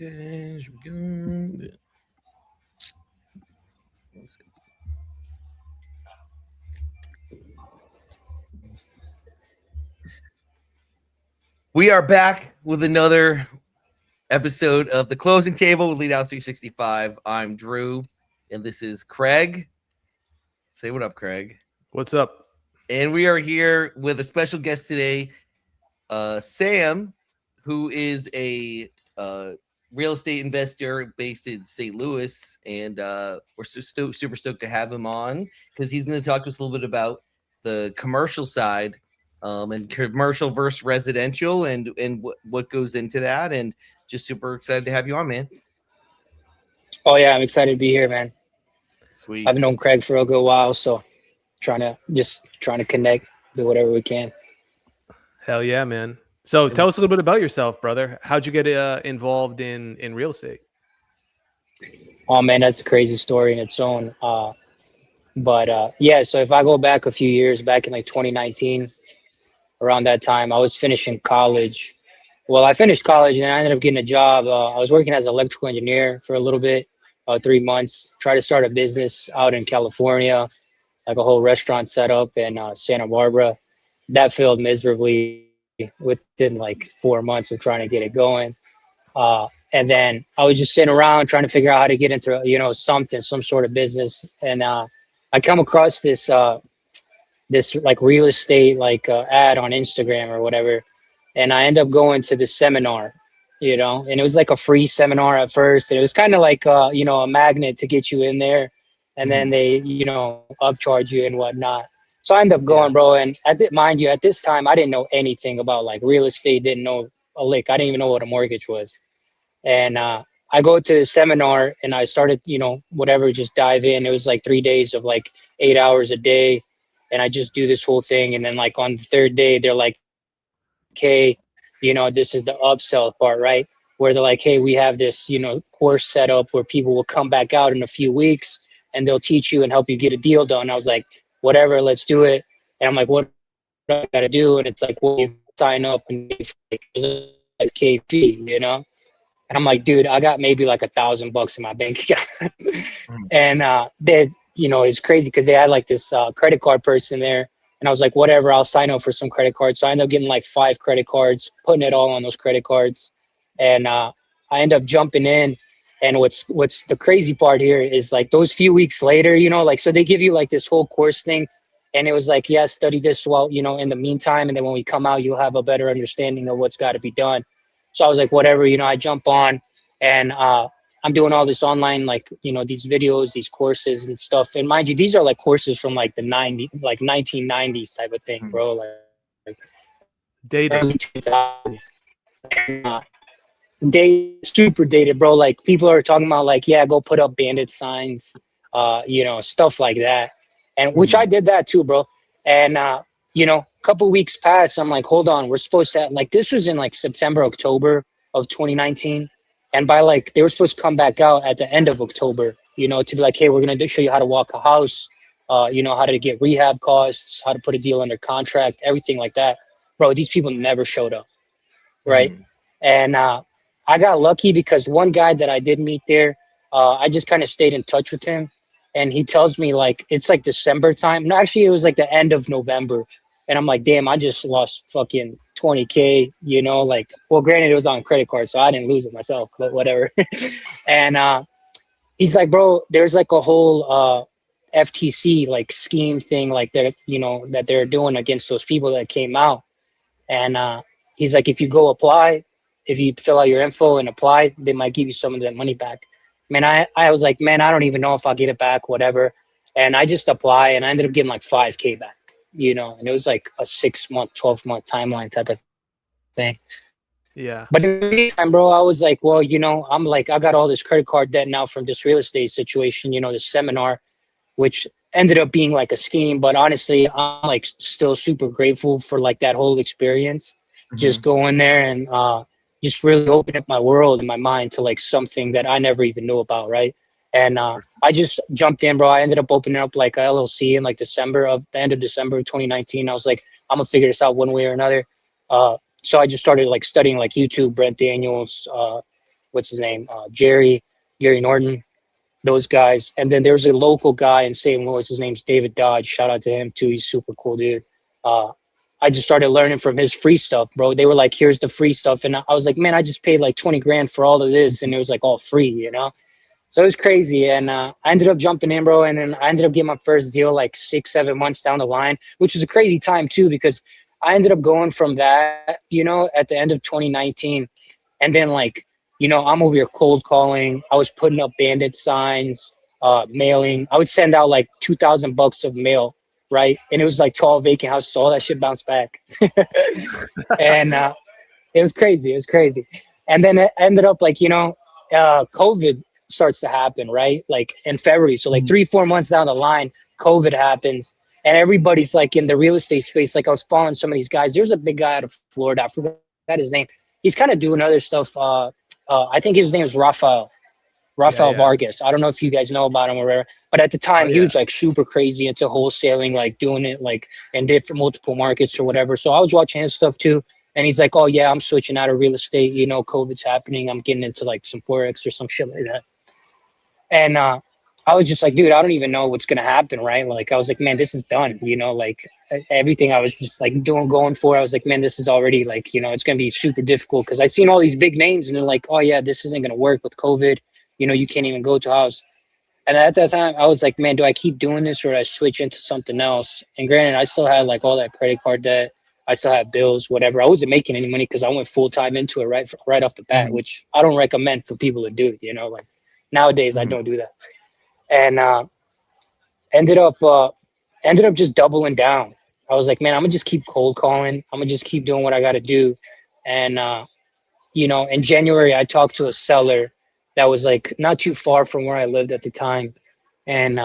Okay, should we go? We are back with another episode of The Closing Table with Lead House 365. I'm Drew, and this is Craig. Say what up, Craig. What's up? And we are here with a special guest today, Sam, who is a real estate investor based in St. Louis. And we're super stoked to have him on because he's going to talk to us a little bit about the commercial side and commercial versus residential and what goes into that. And just super excited to have you on, man. Oh, yeah, I'm excited to be here, man. Sweet. I've known Craig for a good while, so trying to connect, do whatever we can. Hell yeah, man. So tell us a little bit about yourself, brother. How'd you get involved in real estate? Oh, man, that's a crazy story in its own. Yeah, so if I go back a few years, back in like 2019, around that time, I was finishing college. Well, I finished college and I ended up getting a job. I was working as an electrical engineer for a little bit, 3 months, tried to start a business out in California, like a whole restaurant setup in Santa Barbara. That failed miserably within like 4 months of trying to get it going. And then I was just sitting around trying to figure out how to get into, some sort of business. And I come across this like real estate ad on Instagram or whatever. And I end up going to this seminar, and it was like a free seminar at first. And it was kind of like, a magnet to get you in there. And then they, upcharge you and whatnot. So I ended up going, bro. And mind you, at this time, I didn't know anything about like real estate, didn't know a lick. I didn't even know what a mortgage was. And I go to the seminar and I started, just dive in. It was like 3 days of like 8 hours a day. And I just do this whole thing. And then like on the third day, they're like, okay, this is the upsell part, right? Where they're like, hey, we have this, course set up where people will come back out in a few weeks and they'll teach you and help you get a deal done. I was like, whatever, let's do it. And I'm like, what do I got to do? And it's like, well, you sign up and like KP, And I'm like, dude, I got maybe like $1,000 in my bank account. And it's crazy because they had like this credit card person there. And I was like, whatever, I'll sign up for some credit cards. So I ended up getting like 5 credit cards, putting it all on those credit cards. And I end up jumping in. And what's the crazy part here is like those few weeks later, so they give you like this whole course thing. And it was like, yeah, study this while, in the meantime. And then when we come out, you'll have a better understanding of what's got to be done. So I was like, whatever, I jump on and I'm doing all this online, like, these videos, these courses and stuff. And mind you, these are like courses from like the 1990s type of thing, bro. Like dated. Early 2000s. And, super dated, bro. Like people are talking about like, yeah, go put up bandit signs, stuff like that. And which I did that too, bro. And, a couple weeks passed. I'm like, hold on, we're supposed to like, this was in like September, October of 2019. And by like, they were supposed to come back out at the end of October, to be like, hey, we're going to show you how to walk a house, how to get rehab costs, how to put a deal under contract, everything like that. Bro, these people never showed up. Right. And I got lucky because one guy that I did meet there, I just kind of stayed in touch with him. And he tells me like, it's like December time. No, actually, it was like the end of November. And I'm like, damn, I just lost fucking 20K, like, well, granted, it was on credit card, so I didn't lose it myself, but whatever. And he's like, bro, there's like a whole FTC like scheme thing like that, that they're doing against those people that came out. And he's like, if you go apply, if you fill out your info and apply, they might give you some of that money back. Man, I was like, man, I don't even know if I'll get it back, whatever. And I just apply and I ended up getting like 5K back. And it was like a 6-month, 12-month timeline type of thing. Yeah. But in the meantime, bro, I was like, well, I'm like, I got all this credit card debt now from this real estate situation, this seminar, which ended up being like a scheme. But honestly, I'm like still super grateful for like that whole experience. Just going there and just really open up my world and my mind to like something that I never even knew about. Right. And I just jumped in, bro. I ended up opening up like a LLC in like the end of December of 2019. I was like, I'm gonna figure this out one way or another. So I just started like studying like YouTube, Brent Daniels, what's his name, Gary Norton, those guys. And then there's a local guy in St. Louis. His name's David Dodge. Shout out to him too. He's super cool dude. I just started learning from his free stuff, bro. They were like, here's the free stuff. And I was like, man, I just paid like 20 grand for all of this. And it was like all free, you know? So it was crazy. And I ended up jumping in, bro. And then I ended up getting my first deal like 6-7 months down the line, which was a crazy time too, because I ended up going from that, you know, at the end of 2019. And then like, you know, I'm over here cold calling. I was putting up bandit signs, mailing. I would send out like $2,000 of mail, right? And it was like 12 vacant houses. So all that shit bounced back. And it was crazy. It was crazy. And then it ended up like, you know, COVID starts to happen, right? Like in February. So like 3-4 months down the line, COVID happens. And everybody's like in the real estate space. Like I was following some of these guys. There's a big guy out of Florida. I forgot his name. He's kind of doing other stuff. I think his name is Rafael Vargas. I don't know if you guys know about him or whatever. But at the time, he was like super crazy into wholesaling, like doing it like in different multiple markets or whatever. So I was watching his stuff too. And he's like, oh, yeah, I'm switching out of real estate. You know, COVID's happening. I'm getting into like some Forex or some shit like that. And I was just like, dude, I don't even know what's going to happen, right? Like, I was like, man, this is done. You know, like everything I was just like going for, I was like, man, this is already like, you know, it's going to be super difficult because I've seen all these big names and they're like, oh, yeah, this isn't going to work with COVID. You know, you can't even go to house. And at that time, I was like, man, do I keep doing this or do I switch into something else? And granted, I still had like all that credit card debt. I still had bills, whatever. I wasn't making any money because I went full time into it right off the bat, which I don't recommend for people to do. You know, like nowadays I don't do that. And ended up just doubling down. I was like, man, I'm gonna just keep cold calling. I'm gonna just keep doing what I got to do. And you know, in January, I talked to a seller that was like not too far from where I lived at the time, and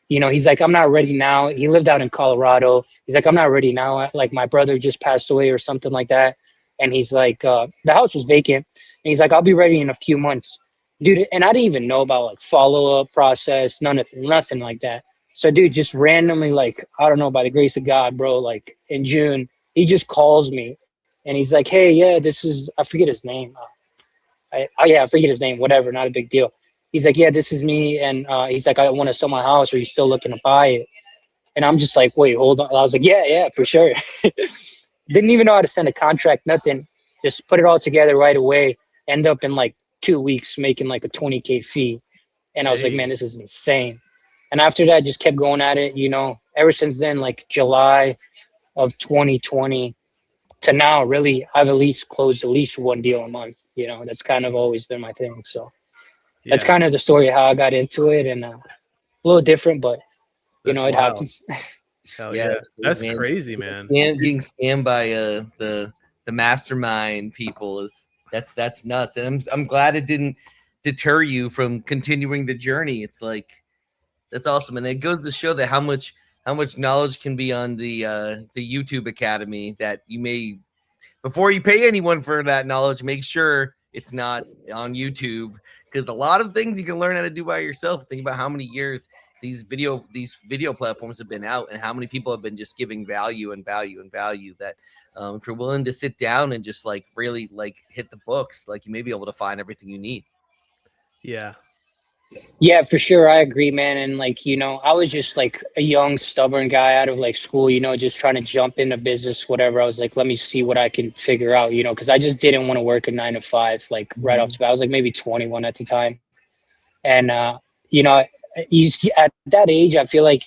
you know, he's like, I'm not ready now. He lived out in Colorado. He's like, I'm not ready now. Like my brother just passed away or something like that. And he's like, the house was vacant. And he's like, I'll be ready in a few months, dude. And I didn't even know about like follow-up process, nothing like that. So dude, just randomly, like, I don't know, by the grace of God, bro, like in June, he just calls me and he's like, hey, yeah, this is, I forget his name. I forget his name, whatever, not a big deal. He's like, yeah, this is me. And he's like, I want to sell my house. Are you still looking to buy it? And I'm just like, wait, hold on. I was like, yeah, for sure. Didn't even know how to send a contract, nothing. Just put it all together right away. End up in like 2 weeks making like a $20K fee. And I was like, man, this is insane. And after that, just kept going at it, you know, ever since then, like July of 2020 to now, really, I've at least closed at least one deal a month. You know, that's kind of always been my thing. So that's kind of the story of how I got into it, and a little different, but you know, it happens. Hell yeah, that's crazy, man. Getting scammed by the mastermind people that's nuts, and I'm glad it didn't deter you from continuing the journey. It's like that's awesome, and it goes to show that how much knowledge can be on the YouTube Academy. That you may, before you pay anyone for that knowledge, make sure it's not on YouTube, because a lot of things you can learn how to do by yourself. Think about how many years these video platforms have been out and how many people have been just giving value that if you're willing to sit down and just like really like hit the books, like you may be able to find everything you need. Yeah, for sure. I agree, man. And like, you know, I was just like a young, stubborn guy out of like school, you know, just trying to jump into business, whatever. I was like, let me see what I can figure out, you know, because I just didn't want to work a 9 to 5, like right off the bat. I was like maybe 21 at the time. And, you know, at that age, I feel like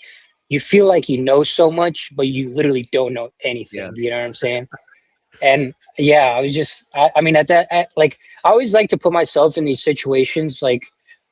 you know so much, but you literally don't know anything. Yeah. You know what I'm saying? And yeah, I was just, I mean, like, I always like to put myself in these situations, like,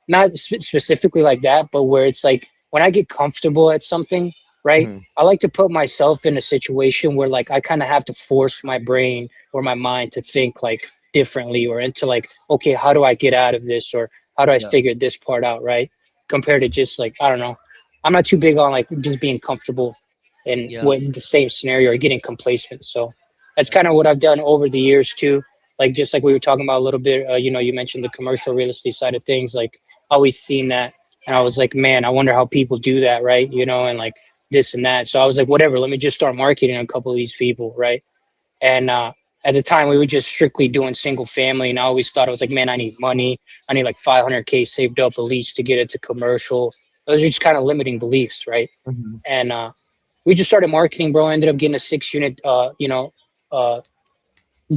not specifically like that, but where it's like when I get comfortable at something, right? I like to put myself in a situation where like I kind of have to force my brain or my mind to think like differently, or into like, okay, how do I get out of this, or how do I figure this part out, right? Compared to just like, I don't know, I'm not too big on like just being comfortable in the same scenario or getting complacent. So that's kind of what I've done over the years too. Like, just like we were talking about a little bit, you know, you mentioned the commercial real estate side of things. Like, always seen that, and I was like, man, I wonder how people do that, right? You know, and like this and that. So I was like, whatever, let me just start marketing a couple of these people, right? And at the time we were just strictly doing single family, and I always thought it was like, man, I need money. I need like 500K saved up at least to get it to commercial. Those are just kind of limiting beliefs, right? Mm-hmm. And we just started marketing, bro. I ended up getting a 6 unit,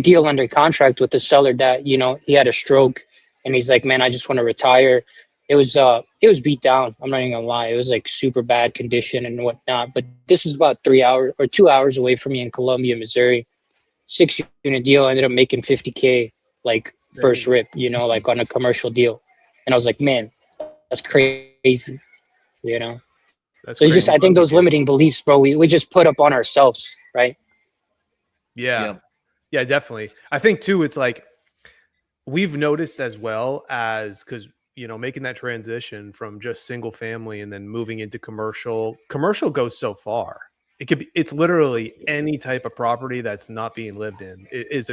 deal under contract with the seller that, he had a stroke, and he's like, man, I just want to retire. It was beat down. I'm not even gonna lie. It was like super bad condition and whatnot. But this was about 3 hours or 2 hours away from me in Columbia, Missouri. 6 unit deal. I ended up making 50K like first rip, like on a commercial deal. And I was like, man, that's crazy, you know? That's So crazy. I think those limiting beliefs, bro, we just put up on ourselves, right? Yeah. Yep. Yeah, definitely. I think too, it's like we've noticed as well as because making that transition from just single family and then moving into commercial goes so far. It's literally any type of property that's not being lived in is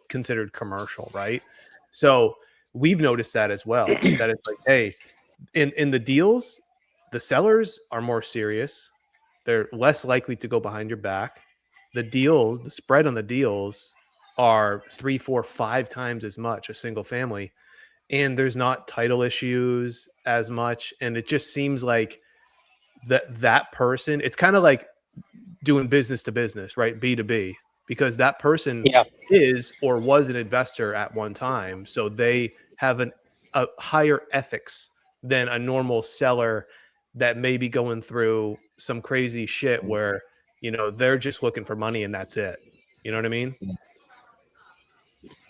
considered commercial, right? So we've noticed that as well, that it's like, hey, in the deals, the sellers are more serious. They're less likely to go behind your back. The spread on the deals are 3, 4, 5 times as much a single family. And there's not title issues as much. And it just seems like that person, it's kind of like doing business to business, right? B2B, because that person is or was an investor at one time. So they have a higher ethics than a normal seller that may be going through some crazy shit where, they're just looking for money and that's it. You know what I mean?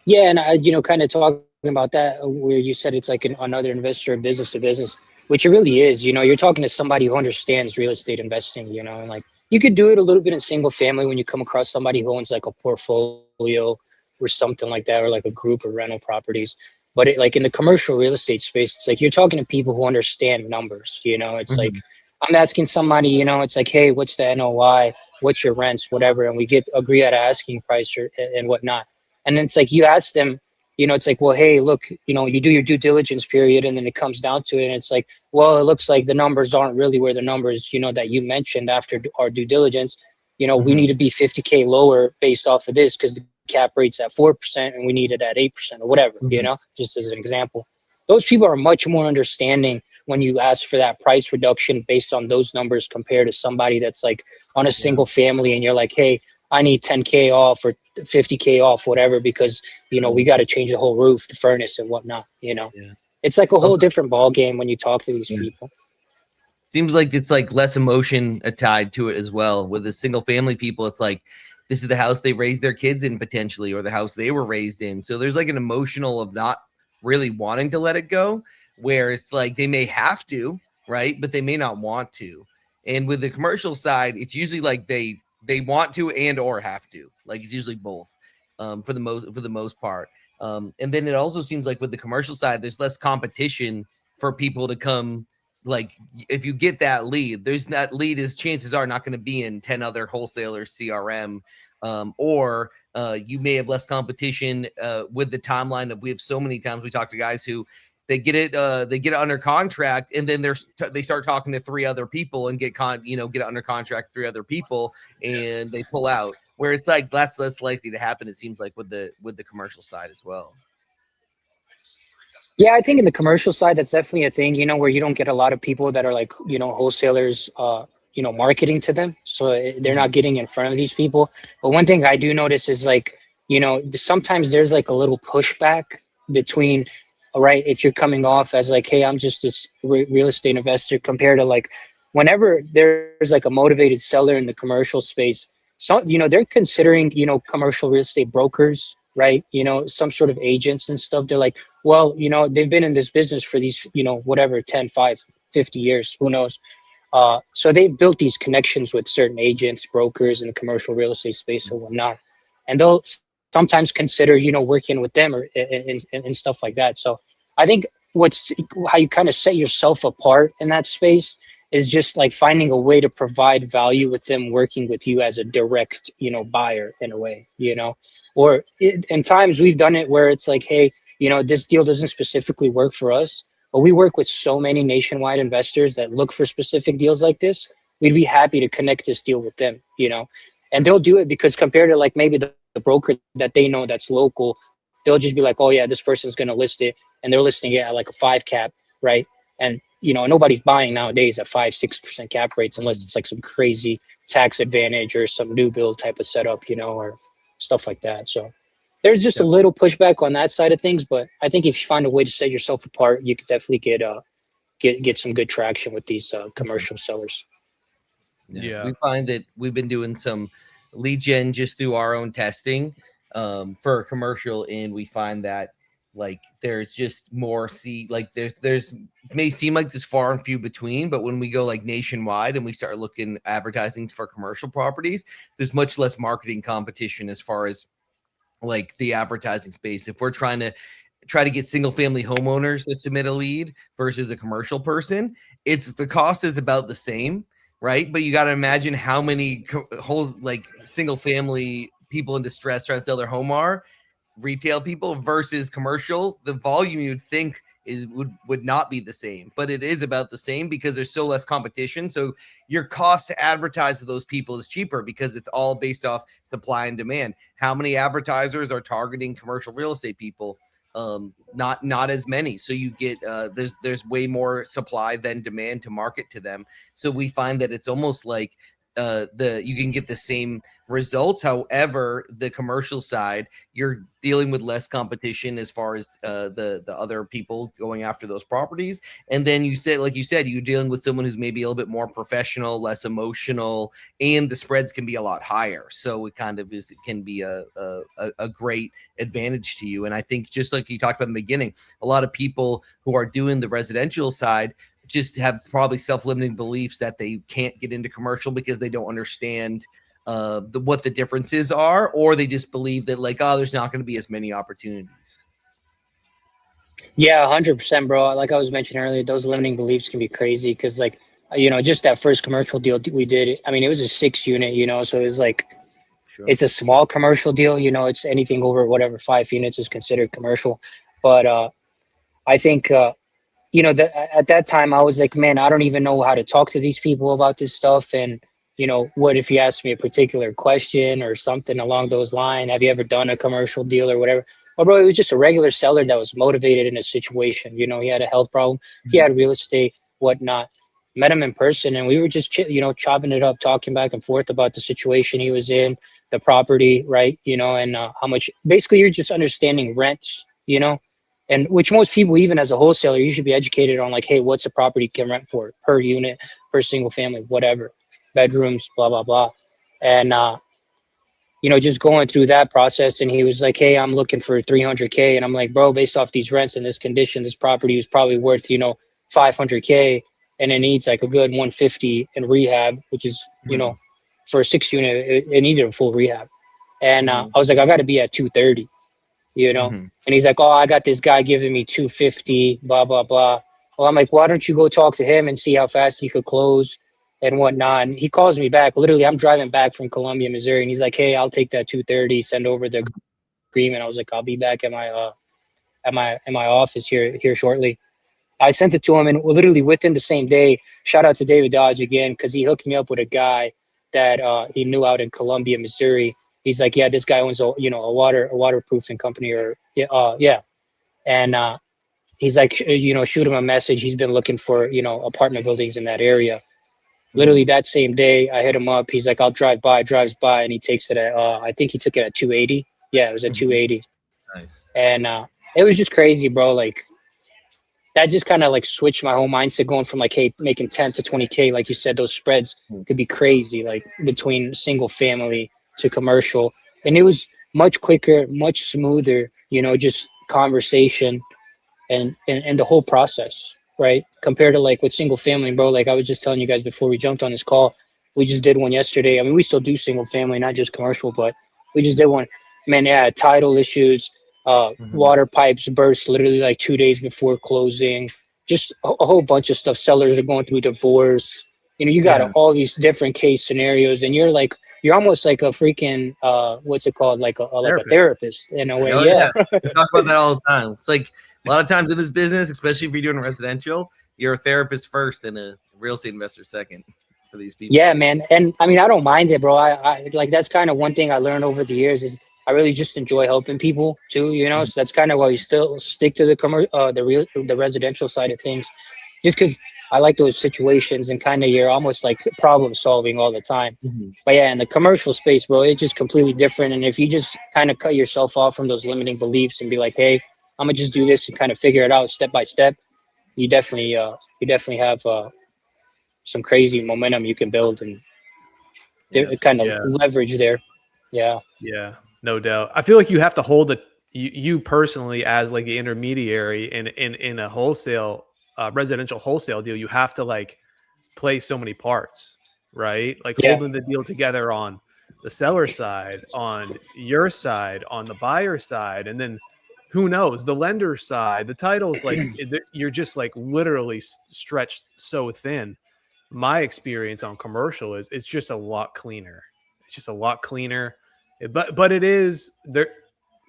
Yeah, and kind of talking about that, where you said it's like another investor, business to business, which it really is. You're talking to somebody who understands real estate investing. And like you could do it a little bit in single family when you come across somebody who owns like a portfolio or something like that, or like a group of rental properties. But like in the commercial real estate space, it's like you're talking to people who understand numbers. It's like I'm asking somebody, it's like, hey, what's the NOI? What's your rents? Whatever, and we agree at an asking price and whatnot. And then it's like you ask them, it's like, well, hey, look, you do your due diligence period, and then it comes down to it, and it's like, well, it looks like the numbers aren't really where the numbers, that you mentioned after our due diligence. We need to be 50K lower based off of this because the cap rate's at 4% and we need it at 8% or whatever, just as an example. Those people are much more understanding when you ask for that price reduction based on those numbers compared to somebody that's like on a single family and you're like, hey, I need 10K off or 50K off, whatever, because, we got to change the whole roof, the furnace and whatnot, It's like a whole different ball game when you talk to these people. Seems like it's like less emotion tied to it as well. With the single family people, it's like this is the house they raised their kids in potentially, or the house they were raised in. So there's like an emotional of not really wanting to let it go, where it's like they may have to, right? But they may not want to. And with the commercial side, it's usually like they want to and or have to. Like it's usually both for the most part. And then it also seems like with the commercial side, there's less competition for people to come. Like if you get that lead, chances are not going to be in 10 other wholesalers CRM, or you may have less competition with the timeline of, we have so many times we talk to guys who they get it under contract, and then they start talking to 3 other people and get it under contract 3 other people, and they pull out, where it's like that's less likely to happen, it seems like, with the commercial side as well. Yeah, I think in the commercial side, that's definitely a thing, where you don't get a lot of people that are like, wholesalers, marketing to them. So they're not getting in front of these people. But one thing I do notice is like, sometimes there's like a little pushback between, all right, if you're coming off as like, hey, I'm just this real estate investor, compared to like, whenever there's like a motivated seller in the commercial space, so, they're considering, commercial real estate brokers, right? Some sort of agents and stuff. They're like, well, they've been in this business for these, whatever, 10, 5, 50 years, who knows? So they've built these connections with certain agents, brokers in the commercial real estate space and whatnot. And they'll sometimes consider, working with them or and stuff like that. So I think how you kind of set yourself apart in that space is just like finding a way to provide value with them working with you as a direct, buyer in a way, or in times we've done it where it's like, hey, this deal doesn't specifically work for us, but we work with so many nationwide investors that look for specific deals like this. We'd be happy to connect this deal with them, and they'll do it because compared to like maybe the broker that they know that's local, they'll just be like, oh yeah, this person's going to list it, and they're listing it at like a 5 cap, right? And nobody's buying nowadays at 5-6% cap rates unless it's like some crazy tax advantage or some new build type of setup, or stuff like that. So there's just a little pushback on that side of things, but I think if you find a way to set yourself apart, you could definitely get some good traction with these commercial sellers. Yeah, we find that we've been doing some lead gen just through our own testing for commercial, and we find that like there's just more there's may seem like there's far and few between, but when we go like nationwide and we start looking advertising for commercial properties, there's much less marketing competition as far as like the advertising space. If we're try to get single family homeowners to submit a lead versus a commercial person, the cost is about the same, right? But you got to imagine how many whole like single family people in distress trying to sell their home are retail people versus commercial. The volume you'd think would not be the same, but it is about the same because there's so less competition. So your cost to advertise to those people is cheaper because it's all based off supply and demand. How many advertisers are targeting commercial real estate people? Not as many. So you get there's way more supply than demand to market to them. So we find that it's almost like you can get the same results. However, the commercial side, you're dealing with less competition as far as the other people going after those properties. And then like you said, you're dealing with someone who's maybe a little bit more professional, less emotional, and the spreads can be a lot higher. So it can be a great advantage to you. And I think just like you talked about in the beginning, a lot of people who are doing the residential side just have probably self-limiting beliefs that they can't get into commercial because they don't understand what the differences are, or they just believe that like, oh, there's not going to be as many opportunities. Yeah, 100%, bro. Like I was mentioning earlier, those limiting beliefs can be crazy because like, just that first commercial deal we did, I mean, it was a 6 unit, so it was like, it's a small commercial deal, it's anything over whatever 5 units is considered commercial. But I think, at that time I was like, man, I don't even know how to talk to these people about this stuff. And, what if you ask me a particular question or something along those lines? Have you ever done a commercial deal or whatever? Well, bro, it was just a regular seller that was motivated in a situation. He had a health problem. He had real estate, whatnot. Met him in person and we were just, chopping it up, talking back and forth about the situation he was in, the property, right? And how much, basically you're just understanding rents, and which most people, even as a wholesaler, you should be educated on like, hey, what's a property can rent for per unit, per single family, whatever, bedrooms, blah, blah, blah. And, just going through that process. And he was like, hey, I'm looking for 300K. And I'm like, bro, based off these rents and this condition, this property is probably worth, 500K. And it needs like a good 150 in rehab, which is, for a 6 unit, it needed a full rehab. And I was like, I got to be at 230. And he's like, oh, I got this guy giving me 250, blah, blah, blah. Well, I'm like, why don't you go talk to him and see how fast he could close and whatnot. And he calls me back. Literally, I'm driving back from Columbia, Missouri. And he's like, hey, I'll take that 230, send over the agreement. I was like, I'll be back at my office here shortly. I sent it to him and literally within the same day, shout out to David Dodge again, because he hooked me up with a guy that he knew out in Columbia, Missouri. He's like, yeah, this guy owns a waterproofing company And he's like, shoot him a message. He's been looking for, apartment buildings in that area. Literally that same day I hit him up. He's like, I'll drive by, drives by. And he takes it at, I think he took it at 280. Yeah, it was at 280. Nice. And it was just crazy, bro. Like that just kind of like switched my whole mindset going from like, hey, making 10 to 20K. Like you said, those spreads could be crazy, like between single family to commercial. And it was much quicker, much smoother, just conversation and the whole process, right? Compared to like with single family, bro. Like I was just telling you guys before we jumped on this call, we just did one yesterday. I mean, we still do single family, not just commercial, but we just did one. Man, yeah, title issues, water pipes burst literally like 2 days before closing, just a whole bunch of stuff. Sellers are going through divorce. You got all these different case scenarios, and you're almost like a freaking what's it called, like a therapist in a way. Oh, yeah. We talk about that all the time. It's like a lot of times in this business, especially if you're doing residential, you're a therapist first and a real estate investor second for these people. Yeah, man. And I mean, I don't mind it, bro. I like, that's kind of one thing I learned over the years is I I really just enjoy helping people too, you know. So that's kind of why we still stick to the residential side of things, just because I like those situations and kind of you're almost like problem solving all the time. Mhm. But yeah, in the commercial space, bro, it's just completely different. And if you just kind of cut yourself off from those limiting beliefs and be like, hey, I'm gonna just do this and kind of figure it out step by step, you definitely have some crazy momentum you can build and Yeah. kind of Yeah. leverage there. Yeah. Yeah, no doubt. I feel like you have to hold it, you personally as like the intermediary in a wholesale residential wholesale deal. You have to like play so many parts, right? Like Yeah. holding the deal together on the seller side, on your side, on the buyer side, and then who knows, the lender side, the titles. Like you're just like literally stretched so thin. My experience on commercial is it's just a lot cleaner. It's just a lot cleaner. But it is there,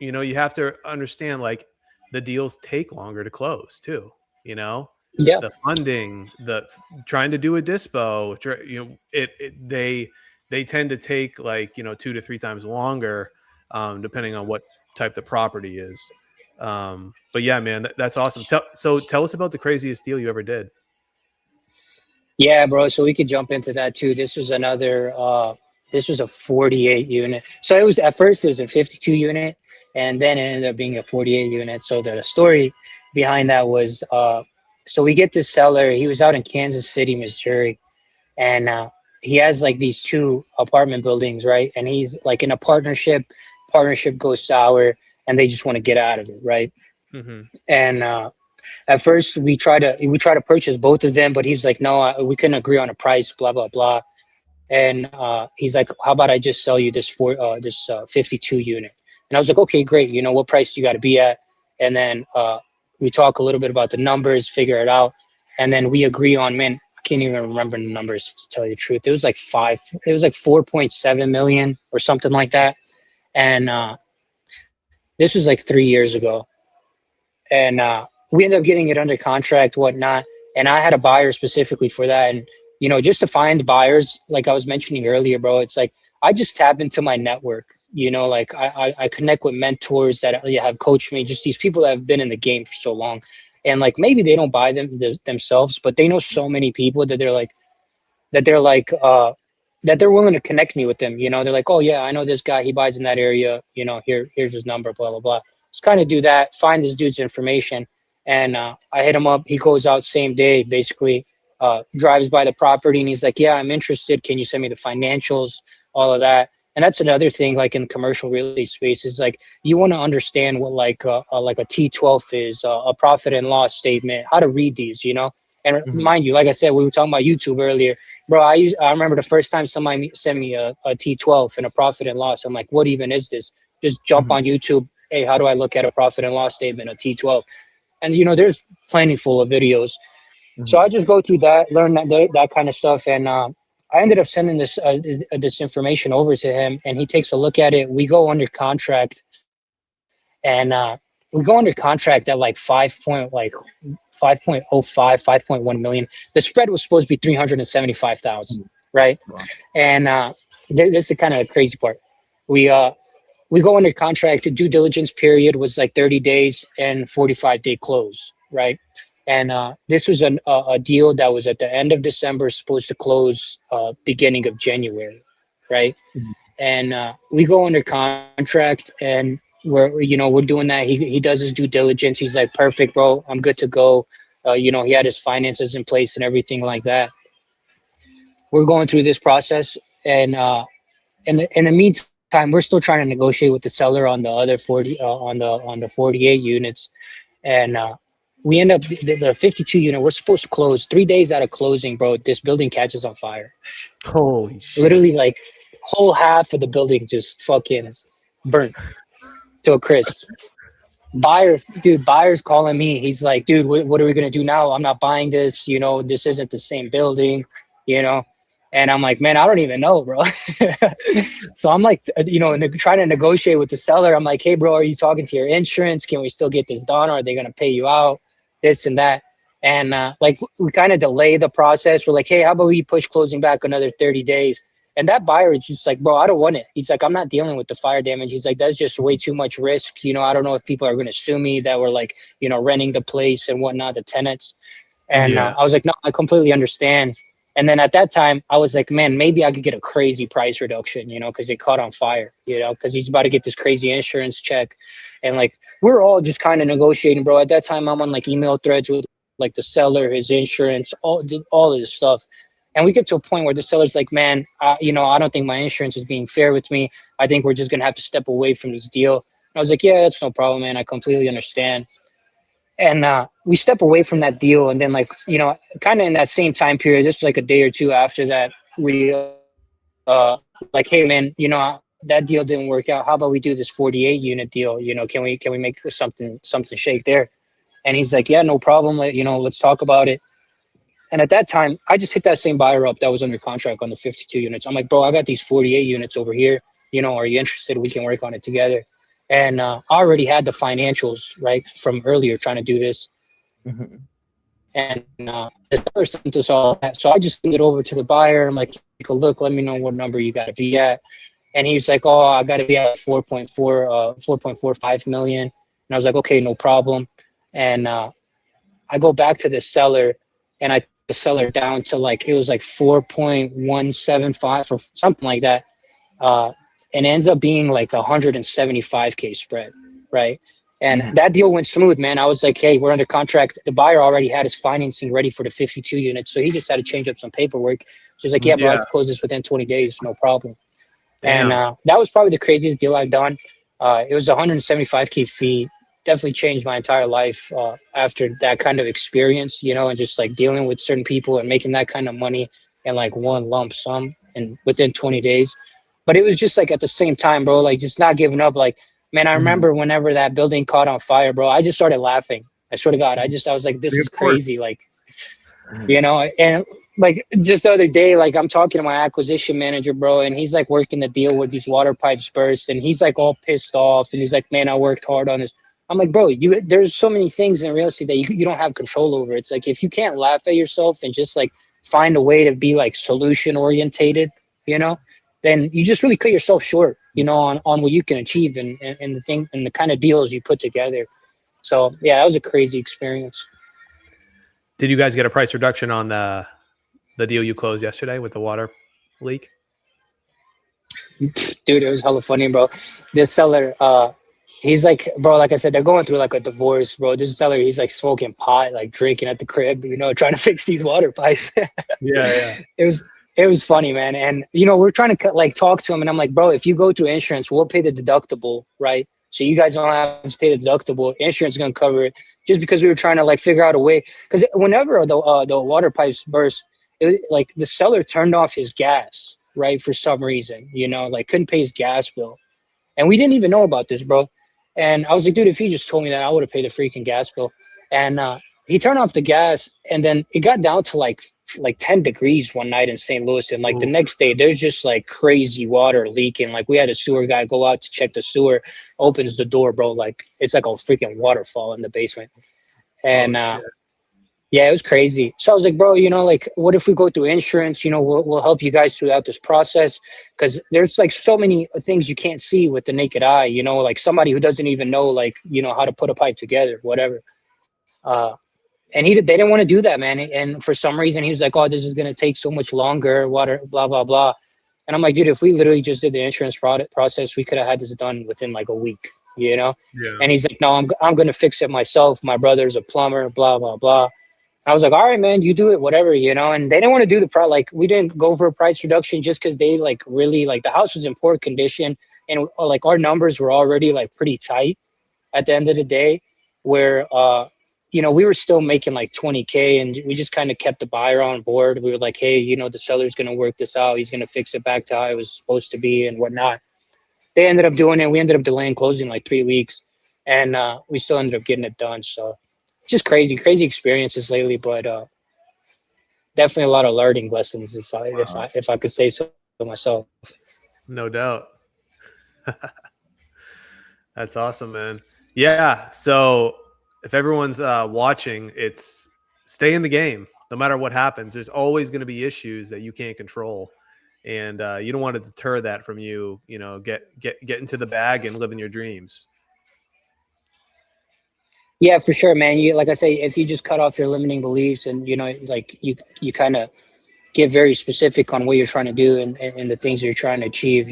you know, you have to understand like the deals take longer to close too, you know, Yeah. the funding, the trying to do a dispo, you know, they tend to take like, you know, 2 to 3 times longer, depending on what type the property is. But yeah, man, that's awesome. So tell us about the craziest deal you ever did. Yeah, bro. So we could jump into that too. This was a 48 unit. So it was at first it was a 52 unit and then it ended up being a 48 unit. So the story behind that was so we get this seller, he was out in Kansas City, Missouri, and he has like these two apartment buildings, right? And he's like in a partnership goes sour and they just want to get out of it, right? Mm-hmm. And at first we try to purchase both of them, but he's like, no, we couldn't agree on a price, blah blah blah. And he's like, how about I just sell you this 52 unit? And I was like, okay, great. You know, what price do you got to be at? And then we talk a little bit about the numbers, figure it out, and then we agree on, man, I can't even remember the numbers to tell you the truth. It was like 4.7 million or something like that. And this was like 3 years ago. And we ended up getting it under contract, whatnot. And I had a buyer specifically for that. And you know, just to find buyers, like I was mentioning earlier, bro, it's like I just tap into my network. You know, like I connect with mentors that have coached me, just these people that have been in the game for so long, and like maybe they don't buy themselves, but they know so many people that they're like that they're willing to connect me with them. You know, they're like, oh yeah, I know this guy, he buys in that area. You know, here's his number, blah blah blah. Just kind of do that, find this dude's information, and I hit him up. He goes out same day, basically. Drives by the property and he's like, yeah, I'm interested. Can you send me the financials, all of that? And that's another thing, like in commercial real estate space, is like you want to understand what like a T12 is, a profit and loss statement, how to read these, you know. And mind you, like I said, we were talking about YouTube earlier, bro. I remember the first time somebody sent me a T12 and a profit and loss. I'm like, what even is this? Just jump on YouTube. Hey, how do I look at a profit and loss statement, a T12? And you know, there's plenty full of videos. So I just go through that, learn that kind of stuff, and I ended up sending this information over to him, and he takes a look at it. We go under contract, and we go under contract at like 5.05, 5.1 million. The spread was supposed to be 375,000, right? Wow. And this is the kind of crazy part. We go under contract. The due diligence period was like 30 days and 45-day close, right? And this was a deal that was at the end of December, supposed to close beginning of January, right? And we go under contract, and we're doing that. He does his due diligence. He's like, perfect, bro, I'm good to go. You know, he had his finances in place and everything like that. We're going through this process, and in the meantime, we're still trying to negotiate with the seller on the other 40 on the 48 units, and we end up the 52 unit. We're supposed to close 3 days out of closing, bro. This building catches on fire. Holy shit! Literally, like whole half of the building just fucking burnt to a crisp. Buyer's calling me. He's like, dude, what are we gonna do now? I'm not buying this. You know, this isn't the same building. You know. And I'm like, man, I don't even know, bro. So I'm like, you know, trying to negotiate with the seller. I'm like, hey, bro, are you talking to your insurance? Can we still get this done? Or are they going to pay you out? This and that. And like, we kind of delay the process. We're like, hey, how about we push closing back another 30 days? And that buyer is just like, bro, I don't want it. He's like, I'm not dealing with the fire damage. He's like, that's just way too much risk. You know, I don't know if people are going to sue me that were like, you know, renting the place and whatnot, the tenants. And Yeah. I was like, no, I completely understand. And then at that time, I was like, man, maybe I could get a crazy price reduction, you know, because it caught on fire, you know, because he's about to get this crazy insurance check. And like, we're all just kind of negotiating, bro. At that time, I'm on like email threads with like the seller, his insurance, all of this stuff. And we get to a point where the seller's like, man, you know, I don't think my insurance is being fair with me. I think we're just going to have to step away from this deal. And I was like, yeah, that's no problem, man. I completely understand. And we step away from that deal. And then, like, you know, kind of in that same time period, just like a day or two after that, we like, hey, man, you know, that deal didn't work out. How about we do this 48 unit deal? You know, can we make something shake there? And he's like, yeah, no problem. You know, let's talk about it. And at that time, I just hit that same buyer up that was under contract on the 52 units. I'm like, bro, I got these 48 units over here. You know, are you interested? We can work on it together. And I already had the financials, right, from earlier trying to do this. Mm-hmm. And the seller sent us all that. So I just sent it over to the buyer. I'm like, take a look. Let me know what number you got to be at. And he's like, oh, I got to be at 4.45 million. And I was like, okay, no problem. And I go back to the seller, and I the seller down to like, it was like 4.175 or something like that. And ends up being like 175K spread, right? And that deal went smooth, man. I was like, hey, we're under contract. The buyer already had his financing ready for the 52 units. So he just had to change up some paperwork. So he's like, yeah, bro, I can close this within 20 days, no problem. Damn. And that was probably the craziest deal I've done. It was 175K fee. Definitely changed my entire life after that kind of experience, you know, and just like dealing with certain people and making that kind of money in like one lump sum and within 20 days. But it was just like at the same time, bro, like just not giving up. Like, man, I remember whenever that building caught on fire, bro, I just started laughing. I swear to God, I was like, this is crazy. Like, you know, and like just the other day, like I'm talking to my acquisition manager, bro, and he's like working the deal with these water pipes burst, and he's like all pissed off, and he's like, man, I worked hard on this. I'm like, bro, there's so many things in real estate that you don't have control over. It's like, if you can't laugh at yourself and just like find a way to be like solution orientated, you know, then you just really cut yourself short, you know, on what you can achieve and the thing and the kind of deals you put together. So yeah, that was a crazy experience. Did you guys get a price reduction on the deal you closed yesterday with the water leak? Dude, it was hella funny, bro. This seller, he's like, bro, like I said, they're going through like a divorce, bro. This seller, he's like smoking pot, like drinking at the crib, you know, trying to fix these water pipes. Yeah. It was funny, man. And you know, we're trying to like talk to him, and I'm like, bro, if you go through insurance, we'll pay the deductible, right? So you guys don't have to pay the deductible. Insurance is gonna cover it. Just because we were trying to like figure out a way, because whenever the water pipes burst, like the seller turned off his gas, right, for some reason, you know, like couldn't pay his gas bill, and we didn't even know about this, bro. And I was like, dude, if you just told me that, I would have paid the freaking gas bill. And he turned off the gas, and then it got down to like 10 degrees one night in St. Louis, and like the next day there's just like crazy water leaking. Like we had a sewer guy go out to check the sewer, opens the door, bro, like it's like a freaking waterfall in the basement. And yeah, it was crazy. So I was like, bro, you know, like what if we go through insurance? You know, we'll help you guys throughout this process, because there's like so many things you can't see with the naked eye, you know, like somebody who doesn't even know, like, you know, how to put a pipe together, whatever. And they didn't want to do that, man. And for some reason, he was like, oh, this is going to take so much longer, water, blah, blah, blah. And I'm like, dude, if we literally just did the insurance process, we could have had this done within like a week, you know? Yeah. And he's like, no, I'm going to fix it myself. My brother's a plumber, blah, blah, blah. I was like, all right, man, you do it, whatever, you know? And they didn't want to do like, we didn't go for a price reduction just because they like really, like the house was in poor condition. And like our numbers were already like pretty tight at the end of the day, where, you know, we were still making like 20K, and we just kind of kept the buyer on board. We were like, hey, you know, the seller's going to work this out. He's going to fix it back to how it was supposed to be and whatnot. They ended up doing it. We ended up delaying closing like 3 weeks, and we still ended up getting it done. So just crazy experiences lately, but definitely a lot of learning lessons, if I could say so myself. No doubt. That's awesome, man. Yeah. So if everyone's watching, it's stay in the game. No matter what happens, there's always going to be issues that you can't control. and you don't want to deter that from you. Get into the bag and living your dreams. Yeah, for sure, man. You like I say, if you just cut off your limiting beliefs and like you kind of get very specific on what you're trying to do and the things you're trying to achieve,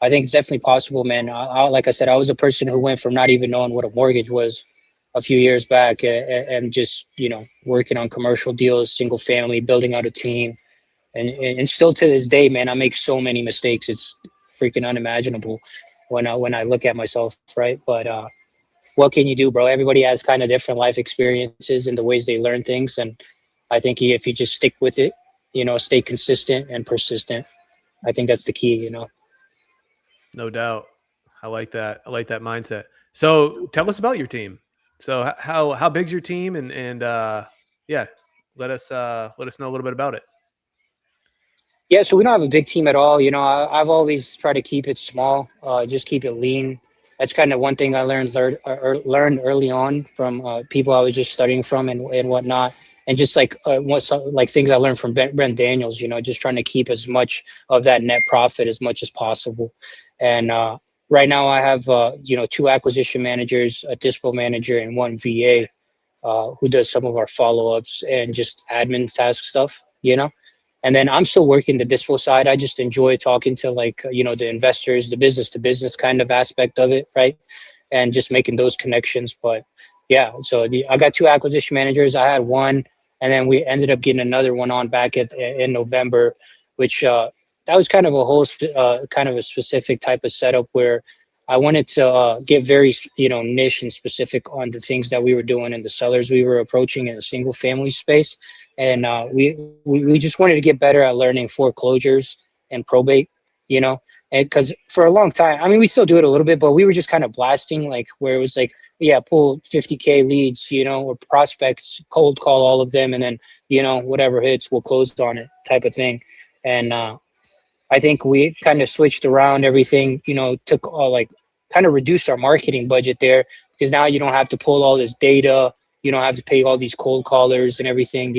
I think it's definitely possible, man. Like I said, I was a person who went from not even knowing what a mortgage was a few years back and just, working on commercial deals, single family, building out a team. And still to this day, man, I make so many mistakes. It's freaking unimaginable when I look at myself, right? But what can you do, bro? Everybody has kind of different life experiences and the ways they learn things. And I think if you just stick with it, stay consistent and persistent, I think that's the key. No doubt. I like that. I like that mindset. So tell us about your team. So how big's your team, and yeah, let us know a little bit about it. Yeah, so we don't have a big team at all. I've always tried to keep it small, just keep it lean. That's kind of one thing I learned early on from people I was just studying from and whatnot, and just like like things I learned from Brent Daniels. Just trying to keep as much of that net profit as much as possible. And right now I have two acquisition managers, a dispo manager, and one VA who does some of our follow ups and just admin task stuff. And then I'm still working the dispo side. I just enjoy talking to the investors, the business to business kind of aspect of it, right? And just making those connections. But yeah, so I got two acquisition managers. I had one, and then we ended up getting another one on back in November, which that was kind of a whole kind of a specific type of setup where I wanted to get very niche and specific on the things that we were doing and the sellers we were approaching in a single family space. And we just wanted to get better at learning foreclosures and probate, and because for a long time, I mean, we still do it a little bit, but we were just kind of blasting, like where it was like, yeah, pull 50K leads, or prospects, cold call all of them, and then whatever hits, we'll close on it, type of thing. And I think we kind of switched around everything, took like kind of reduced our marketing budget there, because now you don't have to pull all this data, you don't have to pay all these cold callers and everything,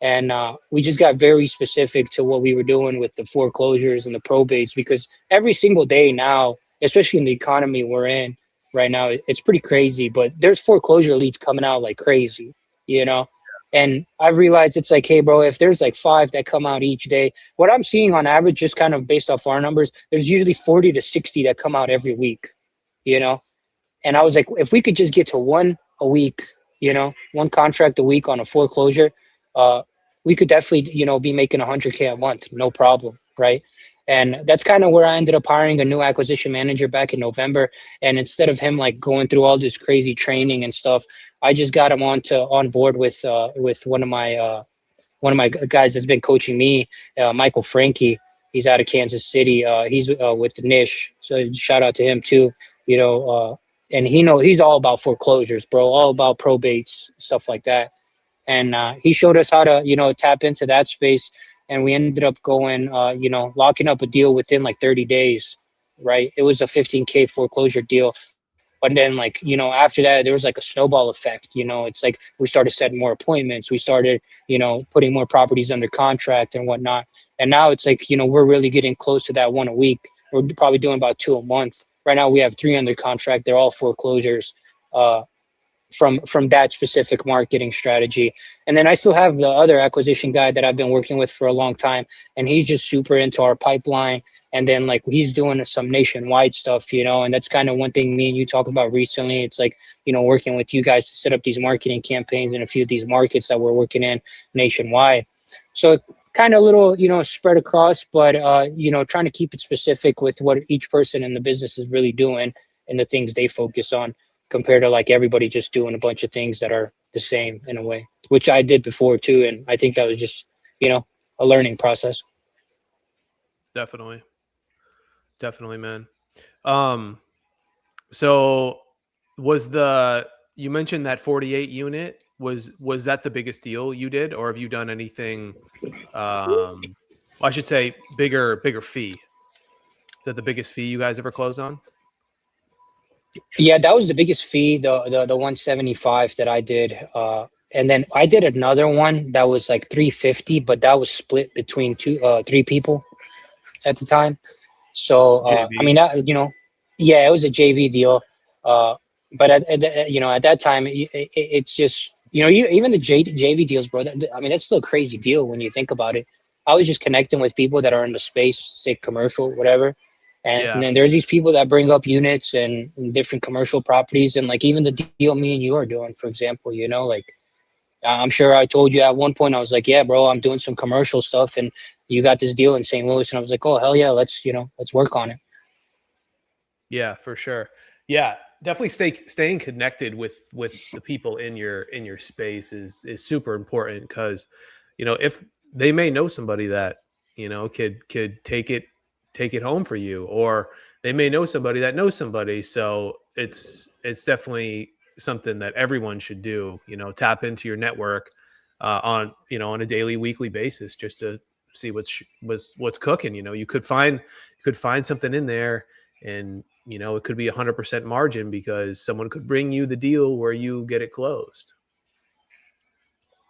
and we just got very specific to what we were doing with the foreclosures and the probates, because every single day now, especially in the economy we're in right now, it's pretty crazy, but there's foreclosure leads coming out like crazy, you know. And I realized it's like, hey, bro, if there's like 5 that come out each day, what I'm seeing on average, just kind of based off our numbers, there's usually 40 to 60 that come out every week, you know? And I was like, if we could just get to one a week, one contract a week on a foreclosure, we could definitely, be making 100K a month, no problem, right? And that's kind of where I ended up hiring a new acquisition manager back in November. And instead of him like going through all this crazy training and stuff, I just got him on board with one of my guys that's been coaching me, Michael Frankie. He's out of Kansas City. He's with the Niche, so shout out to him too. And he's all about foreclosures, bro, all about probates, stuff like that. And he showed us how to tap into that space, and we ended up going locking up a deal within like 30 days. Right, it was a 15K foreclosure deal. But then, after that, there was like a snowball effect. It's like we started setting more appointments. We started, putting more properties under contract and whatnot. And now it's like, we're really getting close to that one a week. We're probably doing about 2 a month. Right now, we have 3 under contract. They're all foreclosures from that specific marketing strategy. And then I still have the other acquisition guy that I've been working with for a long time. And he's just super into our pipeline. And then he's doing some nationwide stuff, and that's kind of one thing me and you talk about recently. It's like, working with you guys to set up these marketing campaigns in a few of these markets that we're working in nationwide. So kind of a little, spread across, but, trying to keep it specific with what each person in the business is really doing and the things they focus on, compared to everybody just doing a bunch of things that are the same in a way, which I did before too. And I think that was just, a learning process. Definitely, man. So you mentioned that 48 unit was that the biggest deal you did, or have you done anything? Well, I should say bigger fee. Is that the biggest fee you guys ever closed on? Yeah, that was the biggest fee, the 175 that I did. And then I did another one that was like 350, but that was split between three people at the time. So I JV. mean, yeah, it was a JV deal. Uh, but at that time, it's just even the JV deals, bro. I mean, that's still a crazy deal when you think about it. I was just connecting with people that are in the space, say commercial, whatever. And Yeah. then there's these people that bring up units and different commercial properties, and like even the deal me and you are doing, for example, like I'm sure I told you at one point, I was like, yeah, bro, I'm doing some commercial stuff and you got this deal in St. Louis. And I was like, oh, hell yeah, let's work on it. Yeah, for sure. Yeah, definitely staying connected with the people in your space is super important because if they may know somebody that could take it home for you, or they may know somebody that knows somebody. So it's definitely something that everyone should do. Tap into your network on a daily, weekly basis just to see what's cooking. You could find something in there, and it could be 100% margin because someone could bring you the deal where you get it closed.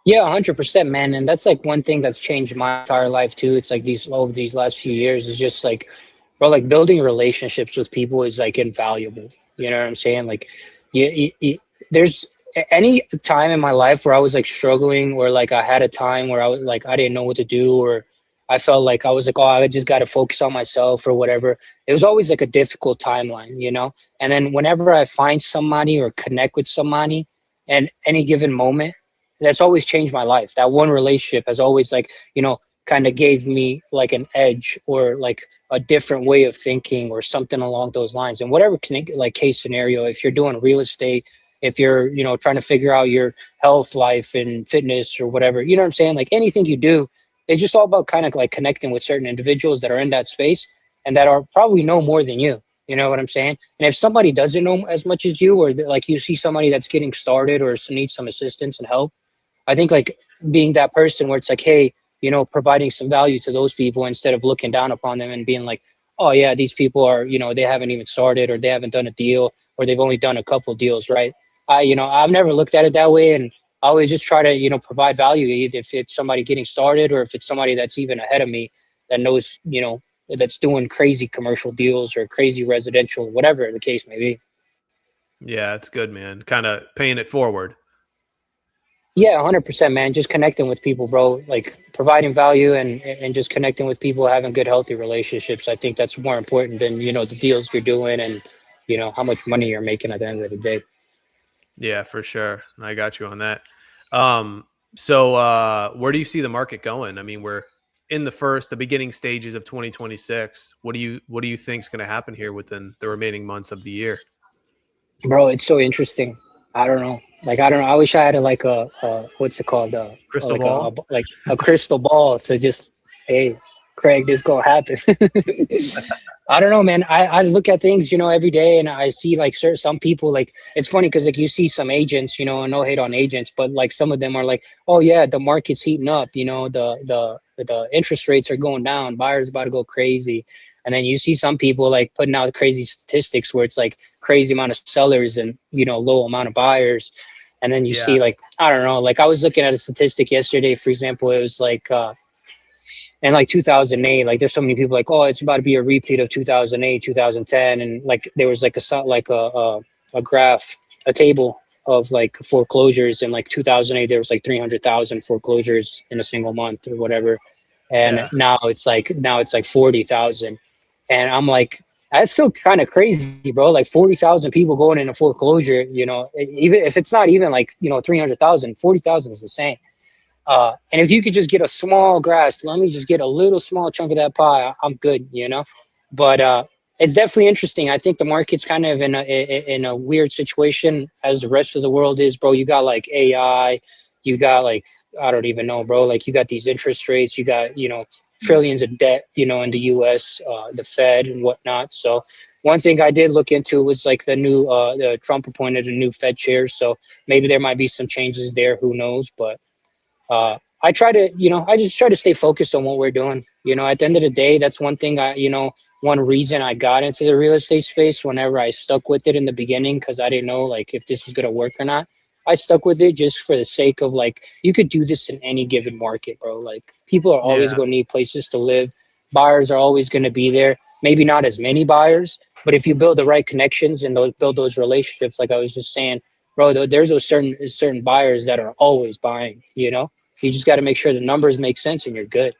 Yeah, 100%, man. And that's like one thing that's changed my entire life too. It's like over these last few years is just like, bro, like building relationships with people is like invaluable. You know what I'm saying? Like, there's any time in my life where I was like struggling, or like I had a time where I was like I didn't know what to do, or I felt like I was like, oh, I just got to focus on myself or whatever. It was always like a difficult timeline. And then whenever I find somebody or connect with somebody, at any given moment, that's always changed my life. That one relationship has always like kind of gave me like an edge, or like a different way of thinking, or something along those lines. And whatever like case scenario, if you're doing real estate, if you're trying to figure out your health life and fitness or whatever, you know what I'm saying, like anything you do, it's just all about kind of like connecting with certain individuals that are in that space and that are probably know more than you know what I'm saying. And if somebody doesn't know as much as you, or like you see somebody that's getting started or needs some assistance and help, I think like being that person where it's like, hey, providing some value to those people instead of looking down upon them and being like, oh yeah, these people are, they haven't even started, or they haven't done a deal, or they've only done a couple deals, right? I've never looked at it that way, and I always just try to, provide value, either if it's somebody getting started or if it's somebody that's even ahead of me that knows, that's doing crazy commercial deals or crazy residential, whatever the case may be. Yeah, it's good, man. Kind of paying it forward. Yeah, 100%, man. Just connecting with people, bro. Like providing value and just connecting with people, having good, healthy relationships. I think that's more important than the deals you're doing and how much money you're making at the end of the day. Yeah, for sure. I got you on that. So where do you see the market going? I mean, we're in the beginning stages of 2026. What do you think is going to happen here within the remaining months of the year? Bro, it's so interesting. I don't know. Like I don't know. I wish I had like a what's it called? Crystal Like ball? like a crystal ball to just, hey, Craig, this gonna happen. I don't know, man. I look at things, every day, and I see like some people. Like it's funny because like you see some agents, and no hate on agents, but like some of them are like, oh yeah, the market's heating up. The interest rates are going down. Buyers about to go crazy. And then you see some people like putting out crazy statistics where it's like crazy amount of sellers and low amount of buyers. And then you Yeah. see like, I don't know, like I was looking at a statistic yesterday, for example. It was like in like 2008, like there's so many people like, oh, it's about to be a repeat of 2008, 2010. And like there was like a graph, a table of like foreclosures in like 2008. There was like 300,000 foreclosures in a single month or whatever. And Yeah. now it's like 40,000. And I'm like, that's still kind of crazy, bro. Like 40,000 people going into foreclosure, even if it's not even like, 300,000, 40,000 is insane. And if you could just get a small grasp, let me just get a little small chunk of that pie, I'm good. But it's definitely interesting. I think the market's kind of in a weird situation as the rest of the world is, bro. You got like AI, you got like, I don't even know, bro. Like you got these interest rates, you got, trillions of debt, in the US, the Fed and whatnot. So one thing I did look into was like the Trump appointed a new Fed chair. So maybe there might be some changes there. Who knows? But I just try to stay focused on what we're doing. At the end of the day, that's one thing one reason I got into the real estate space whenever I stuck with it in the beginning, because I didn't know like if this was going to work or not. I stuck with it just for the sake of like, you could do this in any given market, bro. Like people are always Yeah. going to need places to live. Buyers are always going to be there. Maybe not as many buyers, but if you build the right connections and build those relationships, like I was just saying, bro, there's those certain buyers that are always buying. You just got to make sure the numbers make sense and you're good.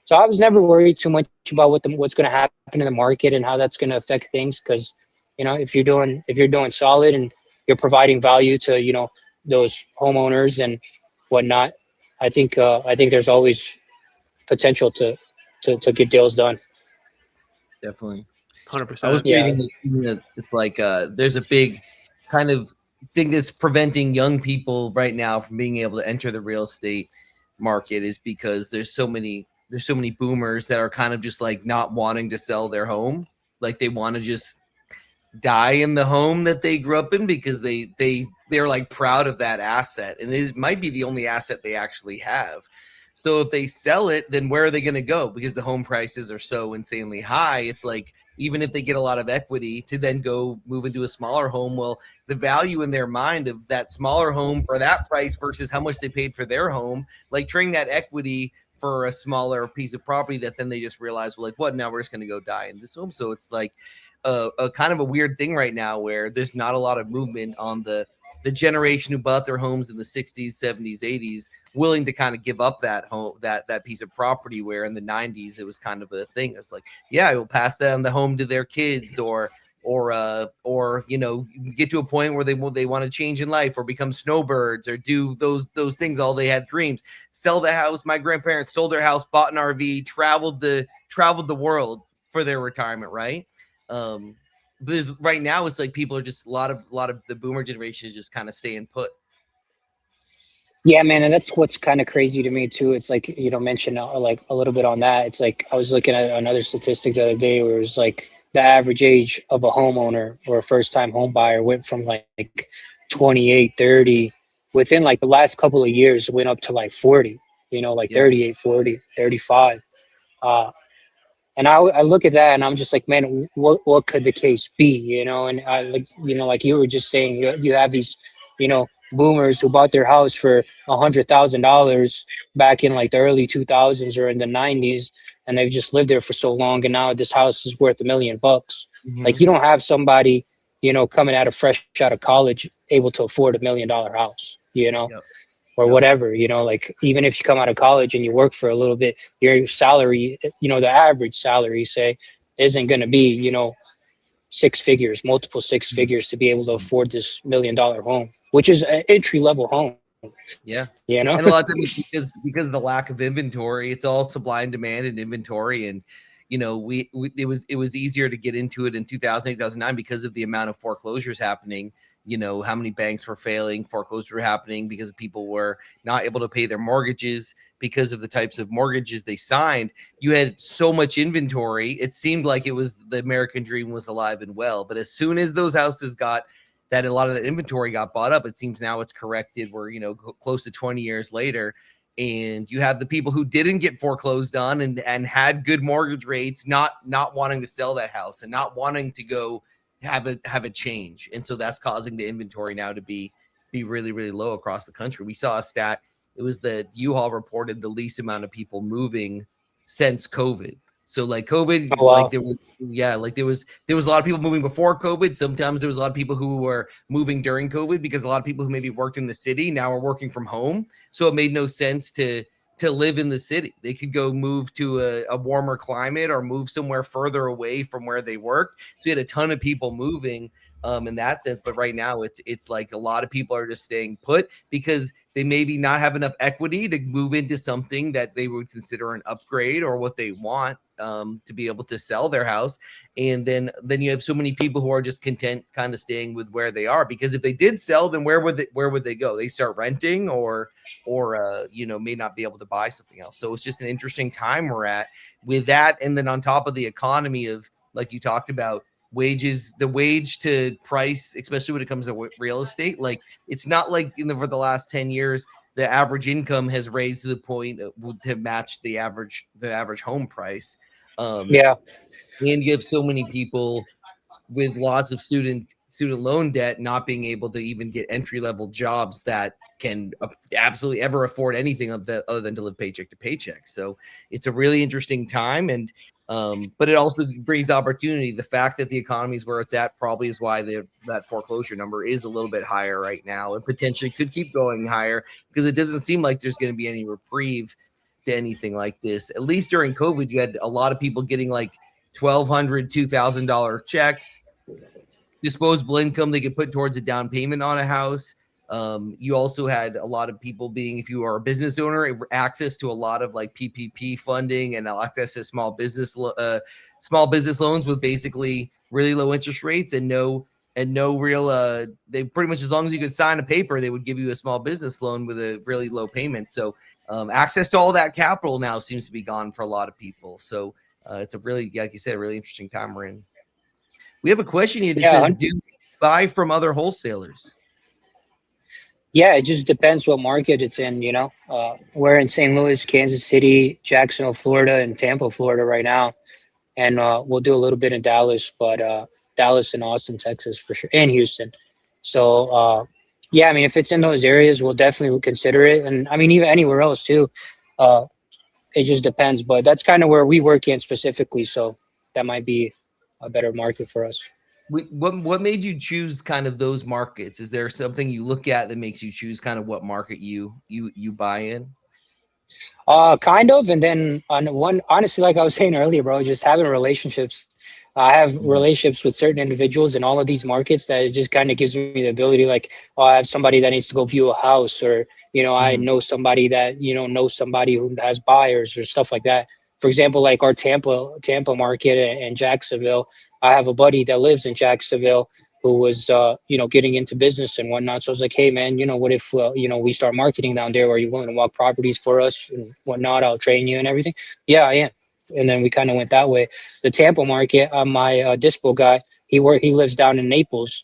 So I was never worried too much about what's going to happen in the market and how that's going to affect things, because if you're doing solid and you're providing value to those homeowners and whatnot, I think there's always potential to get deals done. Definitely. I was 100%. Yeah. reading this thing that it's like there's a big kind of thing that's preventing young people right now from being able to enter the real estate market is because there's so many boomers that are kind of just like not wanting to sell their home. Like they want to just die in the home that they grew up in because they're like proud of that asset, and it might be the only asset they actually have. So if they sell it, then where are they going to go? Because the home prices are so insanely high. It's like even if they get a lot of equity to then go move into a smaller home, well, the value in their mind of that smaller home for that price versus how much they paid for their home, like trading that equity for a smaller piece of property that then they just realize, well, like what? Now we're just going to go die in this home. So it's like a kind of a weird thing right now where there's not a lot of movement on the generation who bought their homes in the 60s, 70s, 80s, willing to kind of give up that home, that piece of property, where in the 90s it was kind of a thing. It's like, yeah, I will pass down the home to their kids, or get to a point where they want to change in life or become snowbirds or do those things. All they had dreams. Sell the house. My grandparents sold their house, bought an RV, traveled the world for their retirement, right? But right now it's like people are just a lot of the boomer generation is just kind of staying put. Yeah, man, and that's what's kind of crazy to me too. It's like mention like a little bit on that. It's like I was looking at another statistic the other day where it was like the average age of a homeowner or a first time home buyer went from like 28, 30 within like the last couple of years, went up to like 40. Like Yeah. 38, 40, 35. And I look at that and I'm just like, man, what could the case be? And I like you were just saying, you have these, boomers who bought their house for $100,000 back in like the early 2000s or in the 90s, and they've just lived there for so long, and now this house is worth $1 million. Like you don't have somebody, coming fresh out of college able to afford $1 million house, Yep. or Yep. whatever, like even if you come out of college and you work for a little bit, your salary, the average salary, say, isn't going to be, six figures, multiple six figures to be able to afford this $1 million home, which is an entry level home. Yeah. You know? And a lot of times because of the lack of inventory, it's all supply and demand and inventory. And, it was easier to get into it in 2008, 2009 because of the amount of foreclosures happening. How many banks were failing, foreclosures were happening because people were not able to pay their mortgages because of the types of mortgages they signed. You had so much inventory. It seemed like it was the American dream was alive and well. But as soon as those houses got that, a lot of that inventory got bought up, it seems now it's corrected. We're, close to 20 years later. And you have the people who didn't get foreclosed on and had good mortgage rates, not wanting to sell that house and not wanting to go have a change. And so that's causing the inventory now to be really, really low across the country. We saw a stat. It was that U-Haul reported the least amount of people moving since COVID. So like COVID, Oh, wow. like there was a lot of people moving before COVID. Sometimes there was a lot of people who were moving during COVID because a lot of people who maybe worked in the city now are working from home. So it made no sense to live in the city. They could go move to a warmer climate or move somewhere further away from where they worked. So you had a ton of people moving in that sense. But right now it's like a lot of people are just staying put because they maybe not have enough equity to move into something that they would consider an upgrade or what they want to be able to sell their house. And then you have so many people who are just content kind of staying with where they are, because if they did sell, then where would they go? They start renting or may not be able to buy something else. So it's just an interesting time we're at with that. And then on top of the economy of, like you talked about, wages, the wage to price, especially when it comes to real estate, like it's not like for the last 10 years the average income has raised to the point to match the average home price. Yeah. And you have so many people with lots of student student loan debt, not being able to even get entry level jobs that can absolutely ever afford anything other than to live paycheck to paycheck. So it's a really interesting time, and but it also brings opportunity. The fact that the economy is where it's at probably is why that foreclosure number is a little bit higher right now, and potentially could keep going higher, because it doesn't seem like there's going to be any reprieve to anything like this. At least during COVID, you had a lot of people getting like $1,200, $2,000 checks, disposable income they could put towards a down payment on a house. You also had a lot of people being, if you are a business owner, access to a lot of like PPP funding and access to small business loans with basically really low interest rates and no real they pretty much, as long as you could sign a paper, they would give you a small business loan with a really low payment. So access to all that capital now seems to be gone for a lot of people. So it's a really, like you said, a really interesting time we're in. We have a question here that says, do you buy from other wholesalers? Yeah, it just depends what market it's in, you know. We're in St. Louis, Kansas City, Jacksonville, Florida, and Tampa, Florida right now. And we'll do a little bit in Dallas, but Dallas and Austin, Texas for sure, and Houston. So, yeah, I mean, if it's in those areas, we'll definitely consider it. And I mean, even anywhere else too. It just depends, but that's kind of where we work in specifically. So that might be a better market for us. What made you choose kind of those markets? Is there something you look at that makes you choose kind of what market you buy in? Kind of. And then on one, honestly, like I was saying earlier, bro, just having relationships. I have relationships with certain individuals in all of these markets that it just kind of gives me the ability, like, oh, I have somebody that needs to go view a house, or, you know, I know somebody that, you know, knows somebody who has buyers or stuff like that. For example, like our Tampa market and Jacksonville, I have a buddy that lives in Jacksonville who was, you know, getting into business and whatnot. So I was like, hey, man, you know, what if, you know, we start marketing down there? Are you willing to walk properties for us and whatnot? I'll train you and everything. Yeah, I am. And then we kind of went that way. The Tampa market, my dispo guy, he lives down in Naples.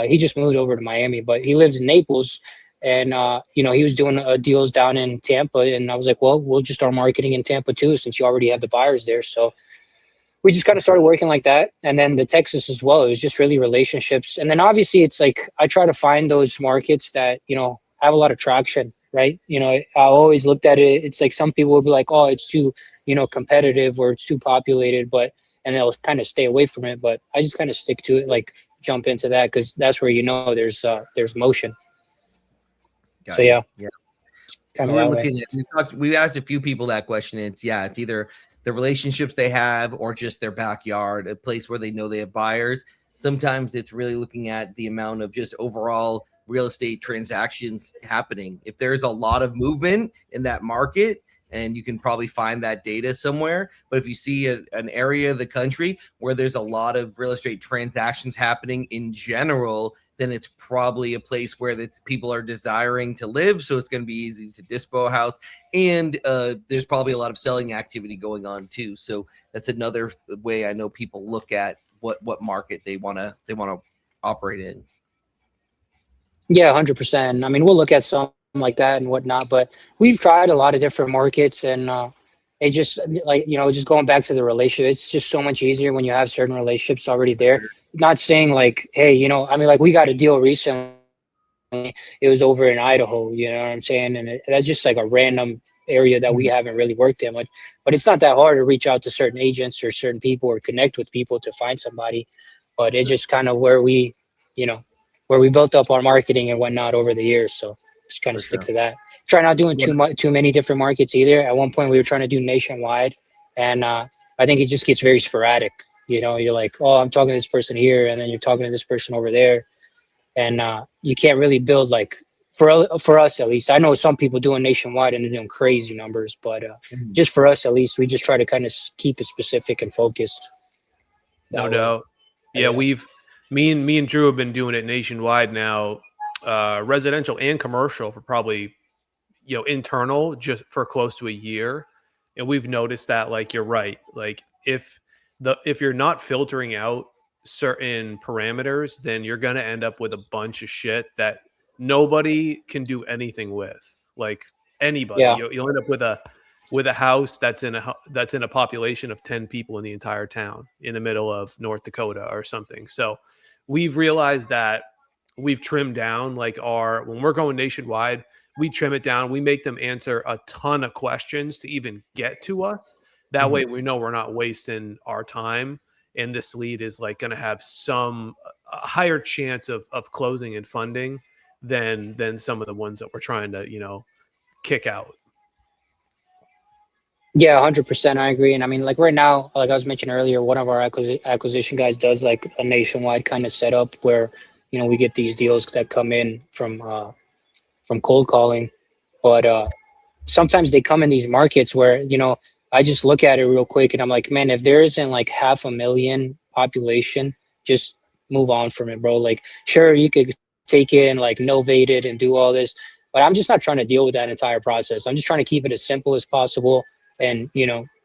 He just moved over to Miami, but he lives in Naples. And, you know, he was doing deals down in Tampa. And I was like, well, we'll just start marketing in Tampa too, since you already have the buyers there. So we just kind of started working like that. And then the Texas as well, it was just really relationships. And then obviously it's like, I try to find those markets that, you know, have a lot of traction, right? You know, I always looked at it. It's like some people will be like, oh, it's too, you know, competitive, or it's too populated, and they'll kind of stay away from it. But I just kind of stick to it, like jump into that, because that's where, you know, there's motion. Got so it. yeah. Kind of looking at, we asked a few people that question. It's either the relationships they have or just their backyard, a place where they know they have buyers. Sometimes it's really looking at the amount of just overall real estate transactions happening. If there's a lot of movement in that market, and you can probably find that data somewhere. But if you see an area of the country where there's a lot of real estate transactions happening in general, then it's probably a place where people are desiring to live. So it's going to be easy to dispo a house. And there's probably a lot of selling activity going on too. So that's another way I know people look at what market they want to operate in. Yeah, 100%. I mean, we'll look at some like that and whatnot, but we've tried a lot of different markets, and it just, like, you know, just going back to the relationship, it's just so much easier when you have certain relationships already there. Not saying like, hey, you know, I mean, like we got a deal recently. It was over in Idaho, you know what I'm saying? And that's just like a random area that we haven't really worked in much. But it's not that hard to reach out to certain agents or certain people or connect with people to find somebody. But it's just kind of where we, you know, where we built up our marketing and whatnot over the years. So just kind of stick to that. Try not doing too many different markets either. At one point we were trying to do nationwide, and I think it just gets very sporadic. You know, you're like, oh, I'm talking to this person here, and then you're talking to this person over there, and you can't really build, like, for us at least. I know some people doing nationwide and they're doing crazy numbers, but just for us at least, we just try to kind of keep it specific and focused. No doubt. Yeah, me and Drew have been doing it nationwide now, residential and commercial, for probably, you know, internal, just for close to a year. And we've noticed that, like, you're right. Like if you're not filtering out certain parameters, then you're going to end up with a bunch of shit that nobody can do anything with. Like anybody, you'll end up with a house that's in a population of 10 people in the entire town in the middle of North Dakota or something. So we've realized that we've trimmed down like when we're going nationwide, we trim it down. We make them answer a ton of questions to even get to us. That way we know we're not wasting our time. And this lead is like going to have a higher chance of closing and funding than some of the ones that we're trying to, kick out. Yeah, 100%. I agree. And I mean, like right now, like I was mentioning earlier, one of our acquisition guys does like a nationwide kind of setup where, we get these deals that come in from cold calling, but sometimes they come in these markets where, I just look at it real quick and I'm like, man, if there isn't like 500,000 population, just move on from it, bro. Like, sure, you could take it and like novate it and do all this, but I'm just not trying to deal with that entire process. I'm just trying to keep it as simple as possible and,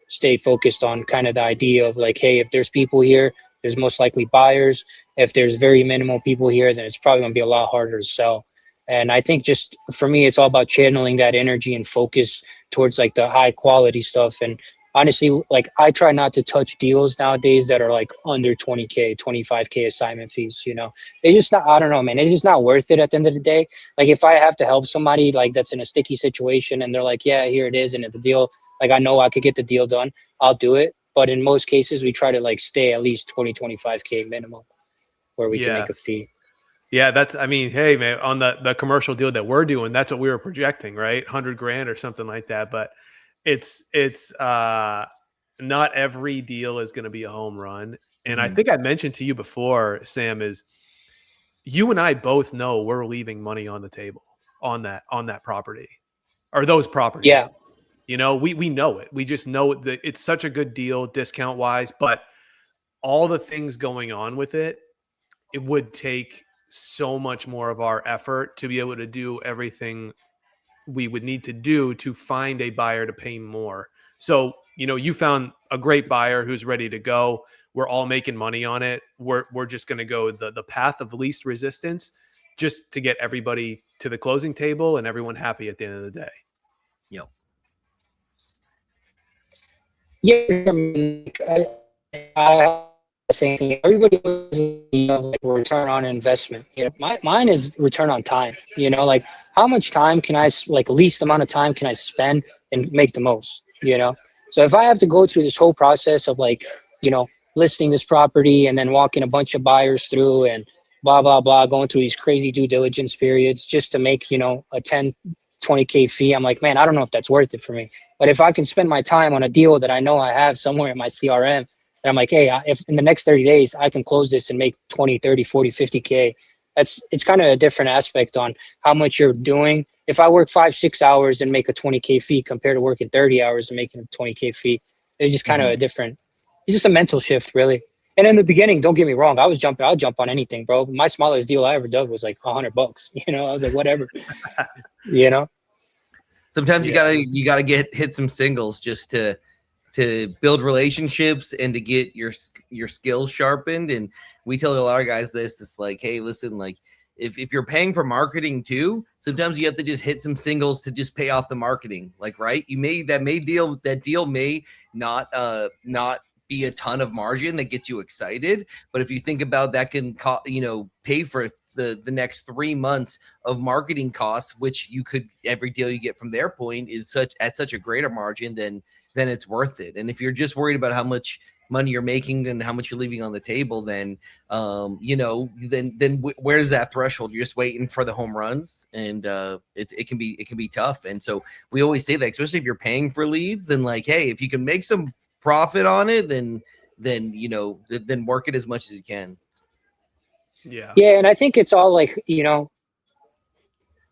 stay focused on kind of the idea of like, hey, if there's people here, there's most likely buyers. If there's very minimal people here, then it's probably going to be a lot harder to sell. And I think just for me, it's all about channeling that energy and focus towards like the high quality stuff. And honestly, like I try not to touch deals nowadays that are like under 20K, 25K assignment fees, They just not, I don't know, man, it's just not worth it at the end of the day. Like if I have to help somebody like that's in a sticky situation and they're like, yeah, here it is. And if the deal, like I know I could get the deal done, I'll do it. But in most cases, we try to like stay at least 20, 25K minimum where we can make a fee. Yeah, hey man, on the commercial deal that we're doing, that's what we were projecting, right? 100 grand or something like that. But it's not every deal is going to be a home run. And I think I mentioned to you before, Sam, is you and I both know we're leaving money on the table on that property or those properties. Yeah. We know it. We just know that it's such a good deal discount wise, but all the things going on with it would take so much more of our effort to be able to do everything we would need to do to find a buyer to pay more. So, you found a great buyer who's ready to go. We're all making money on it. We're just going to go the path of least resistance just to get everybody to the closing table and everyone happy at the end of the day. Yep. Yeah, I same thing. Everybody was, like return on investment. Mine is return on time. Like how much time can I least amount of time can I spend and make the most? So if I have to go through this whole process of like, listing this property and then walking a bunch of buyers through and blah blah blah, going through these crazy due diligence periods just to make a 10, 20K fee, I'm like, man, I don't know if that's worth it for me. But if I can spend my time on a deal that I know I have somewhere in my CRM. And I'm like, hey, if in the next 30 days, I can close this and make 20, 30, 40, 50K, it's kind of a different aspect on how much you're doing. If I work 5-6 hours and make a 20K fee compared to working 30 hours and making a 20K fee, it's just kind of it's just a mental shift, really. And in the beginning, don't get me wrong, I'll jump on anything, bro. My smallest deal I ever did was like $100. I was like, whatever, Sometimes you gotta hit some singles just to build relationships and to get your skills sharpened. And we tell a lot of guys this. It's like, hey, listen, like if you're paying for marketing too, sometimes you have to just hit some singles to just pay off the marketing. Like, right, that deal may not be a ton of margin that gets you excited, but if you think about that can pay for the next 3 months of marketing costs, which you could, every deal you get from their point is at such a greater margin, then it's worth it. And if you're just worried about how much money you're making and how much you're leaving on the table, then where's that threshold? You're just waiting for the home runs, and it can be tough. And so we always say that, especially if you're paying for leads, then like, hey, if you can make some profit on it, then work it as much as you can. Yeah, and I think it's all like,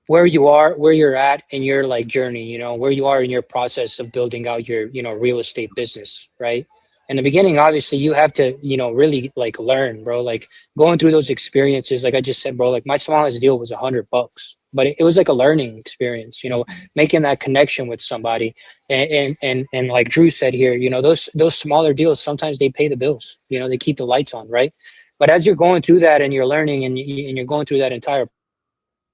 where you're at in your like journey, where you are in your process of building out your, real estate business, right? In the beginning, obviously you have to, really like learn, bro, like going through those experiences. Like I just said, bro, like my smallest deal was $100, but it was like a learning experience, making that connection with somebody. And like Drew said here, those smaller deals, sometimes they pay the bills, they keep the lights on, right? But as you're going through that and you're learning and you're going through that entire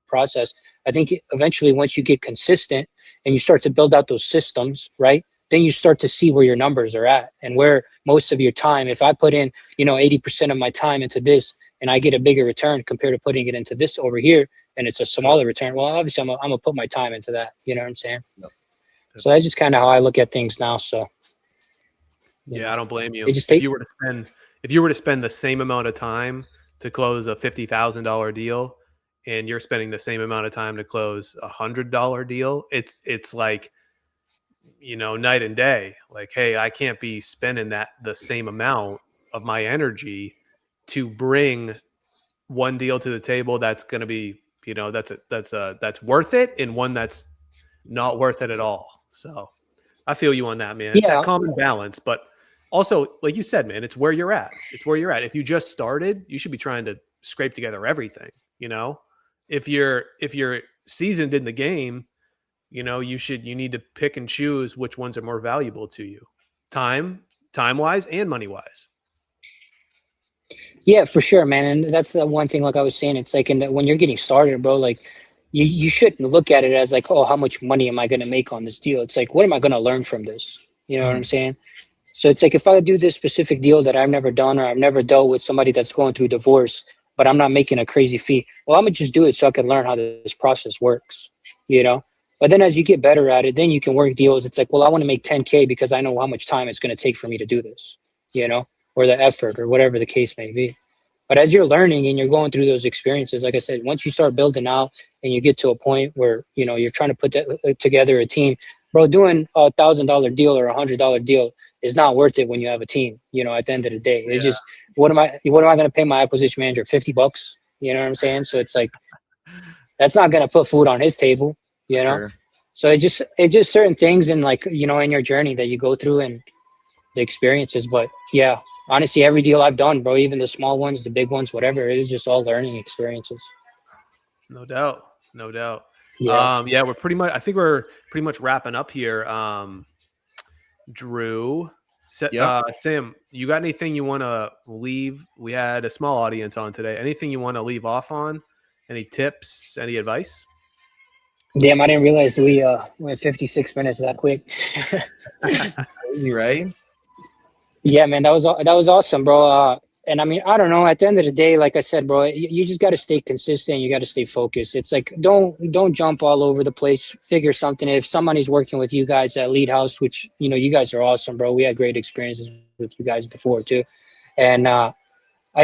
process, I think eventually once you get consistent and you start to build out those systems, right, then you start to see where your numbers are at and where most of your time, if I put in, 80% of my time into this and I get a bigger return compared to putting it into this over here and it's a smaller return. Well, obviously I'm gonna put my time into that. You know what I'm saying? Yep. So that's just kind of how I look at things now. So yeah, I don't blame you. It just If you were to spend the same amount of time to close a $50,000 deal, and you're spending the same amount of time to close $100 deal, it's like, you know, night and day. Like, hey, I can't be spending the same amount of my energy to bring one deal to the table that's going to be, you know, that's worth it, and one that's not worth it at all. So I feel you on that, man. It's yeah, that common balance, but also, like you said, man, it's where you're at. It's where you're at. If you just started, you should be trying to scrape together everything. You know, if you're seasoned in the game, you know, you need to pick and choose which ones are more valuable to you, time wise and money wise. yeah, for sure, man. And that's the one thing, like I was saying, it's like when you're getting started, bro, like you shouldn't look at it as like, oh, how much money am I going to make on this deal? It's like, what am I going to learn from this? You know what I'm saying? So it's like, if I do this specific deal that I've never done, or I've never dealt with somebody that's going through divorce, but I'm not making a crazy fee, well, I'm gonna just do it so I can learn how this process works, you know? But then as you get better at it, then you can work deals. It's like, well, I want to make 10K because I know how much time it's going to take for me to do this, you know, or the effort or whatever the case may be. But as you're learning and you're going through those experiences, like I said, once you start building out and you get to a point where, you know, you're trying to put together a team, bro, doing $1,000 deal or $100 deal is not worth it when you have a team. You know, at the end of the day, it's just, what am I going to pay my acquisition manager? $50? You know what I'm saying? So it's like, that's not going to put food on his table, you know? Sure. So it just certain things in, like, you know, in your journey that you go through and the experiences. But yeah, honestly, every deal I've done, bro, even the small ones, the big ones, whatever, it is just all learning experiences. No doubt. No doubt. Yeah. Yeah, I think we're pretty much wrapping up here. Drew, Sam, you got anything you want to leave? We had a small audience on today. Anything you want to leave off on? Any tips? Any advice? Damn, I didn't realize we went 56 minutes that quick. Crazy, right? Yeah, man, that was awesome, bro. And I mean, I don't know. At the end of the day, like I said, bro, you just got to stay consistent. You got to stay focused. It's like, don't jump all over the place. Figure something. If somebody's working with you guys at Lead House, which, you know, you guys are awesome, bro. We had great experiences with you guys before too, and I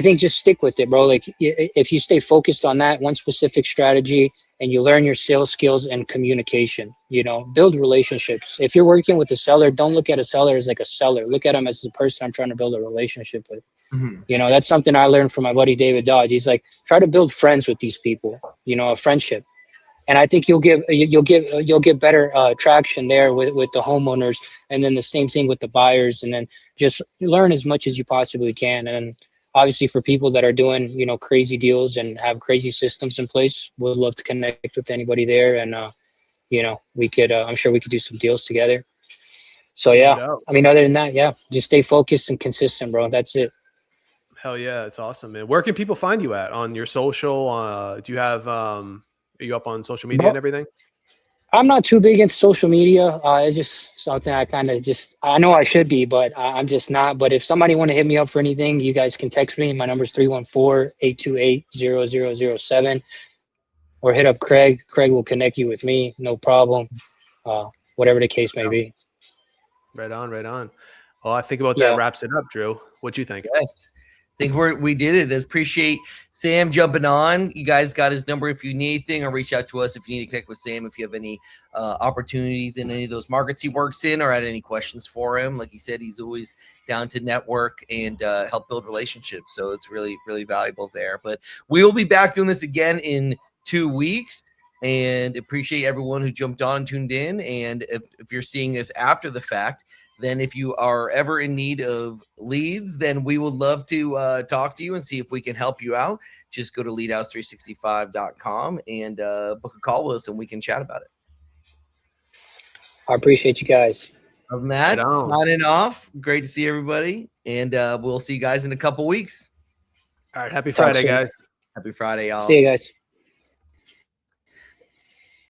think just stick with it, bro. Like, if you stay focused on that one specific strategy and you learn your sales skills and communication, you know, build relationships. If you're working with a seller, don't look at a seller as like a seller. Look at him as a person I'm trying to build a relationship with. You know, that's something I learned from my buddy David Dodge. He's like, try to build friends with these people, you know, a friendship. And I think you'll get better traction there with the homeowners, and then the same thing with the buyers. And then just learn as much as you possibly can. And obviously, for people that are doing, you know, crazy deals and have crazy systems in place, would love to connect with anybody there. And you know, we could, I'm sure we could do some deals together. So yeah, I mean, other than that, yeah, just stay focused and consistent, bro. That's it. Hell yeah, it's awesome, man. Where can people find you at on your social? Do you have are you up on social media and everything? I'm not too big into social media. It's just something I kind of I know I should be, but I'm just not. But if somebody want to hit me up for anything, you guys can text me. My number is 314-828-0007, or hit up Craig. Craig will connect you with me. No problem. Whatever the case may be. Right on, right on. Well, I think about that wraps it up, Drew. What do you think? Yes. I think we did it. I appreciate Sam jumping on. You guys got his number if you need anything, or reach out to us if you need to connect with Sam if you have any opportunities in any of those markets he works in, or had any questions for him. Like he said, he's always down to network and help build relationships. So it's really, really valuable there. But we will be back doing this again in 2 weeks. And appreciate everyone who jumped on and tuned in. And if you're seeing this after the fact, then if you are ever in need of leads, then we would love to talk to you and see if we can help you out. Just go to leadhouse365.com and book a call with us, and we can chat about it. I appreciate you guys. Other than that, signing off. Great to see everybody, and we'll see you guys in a couple weeks. All right. Happy Friday, guys. Happy Friday, y'all. See you guys.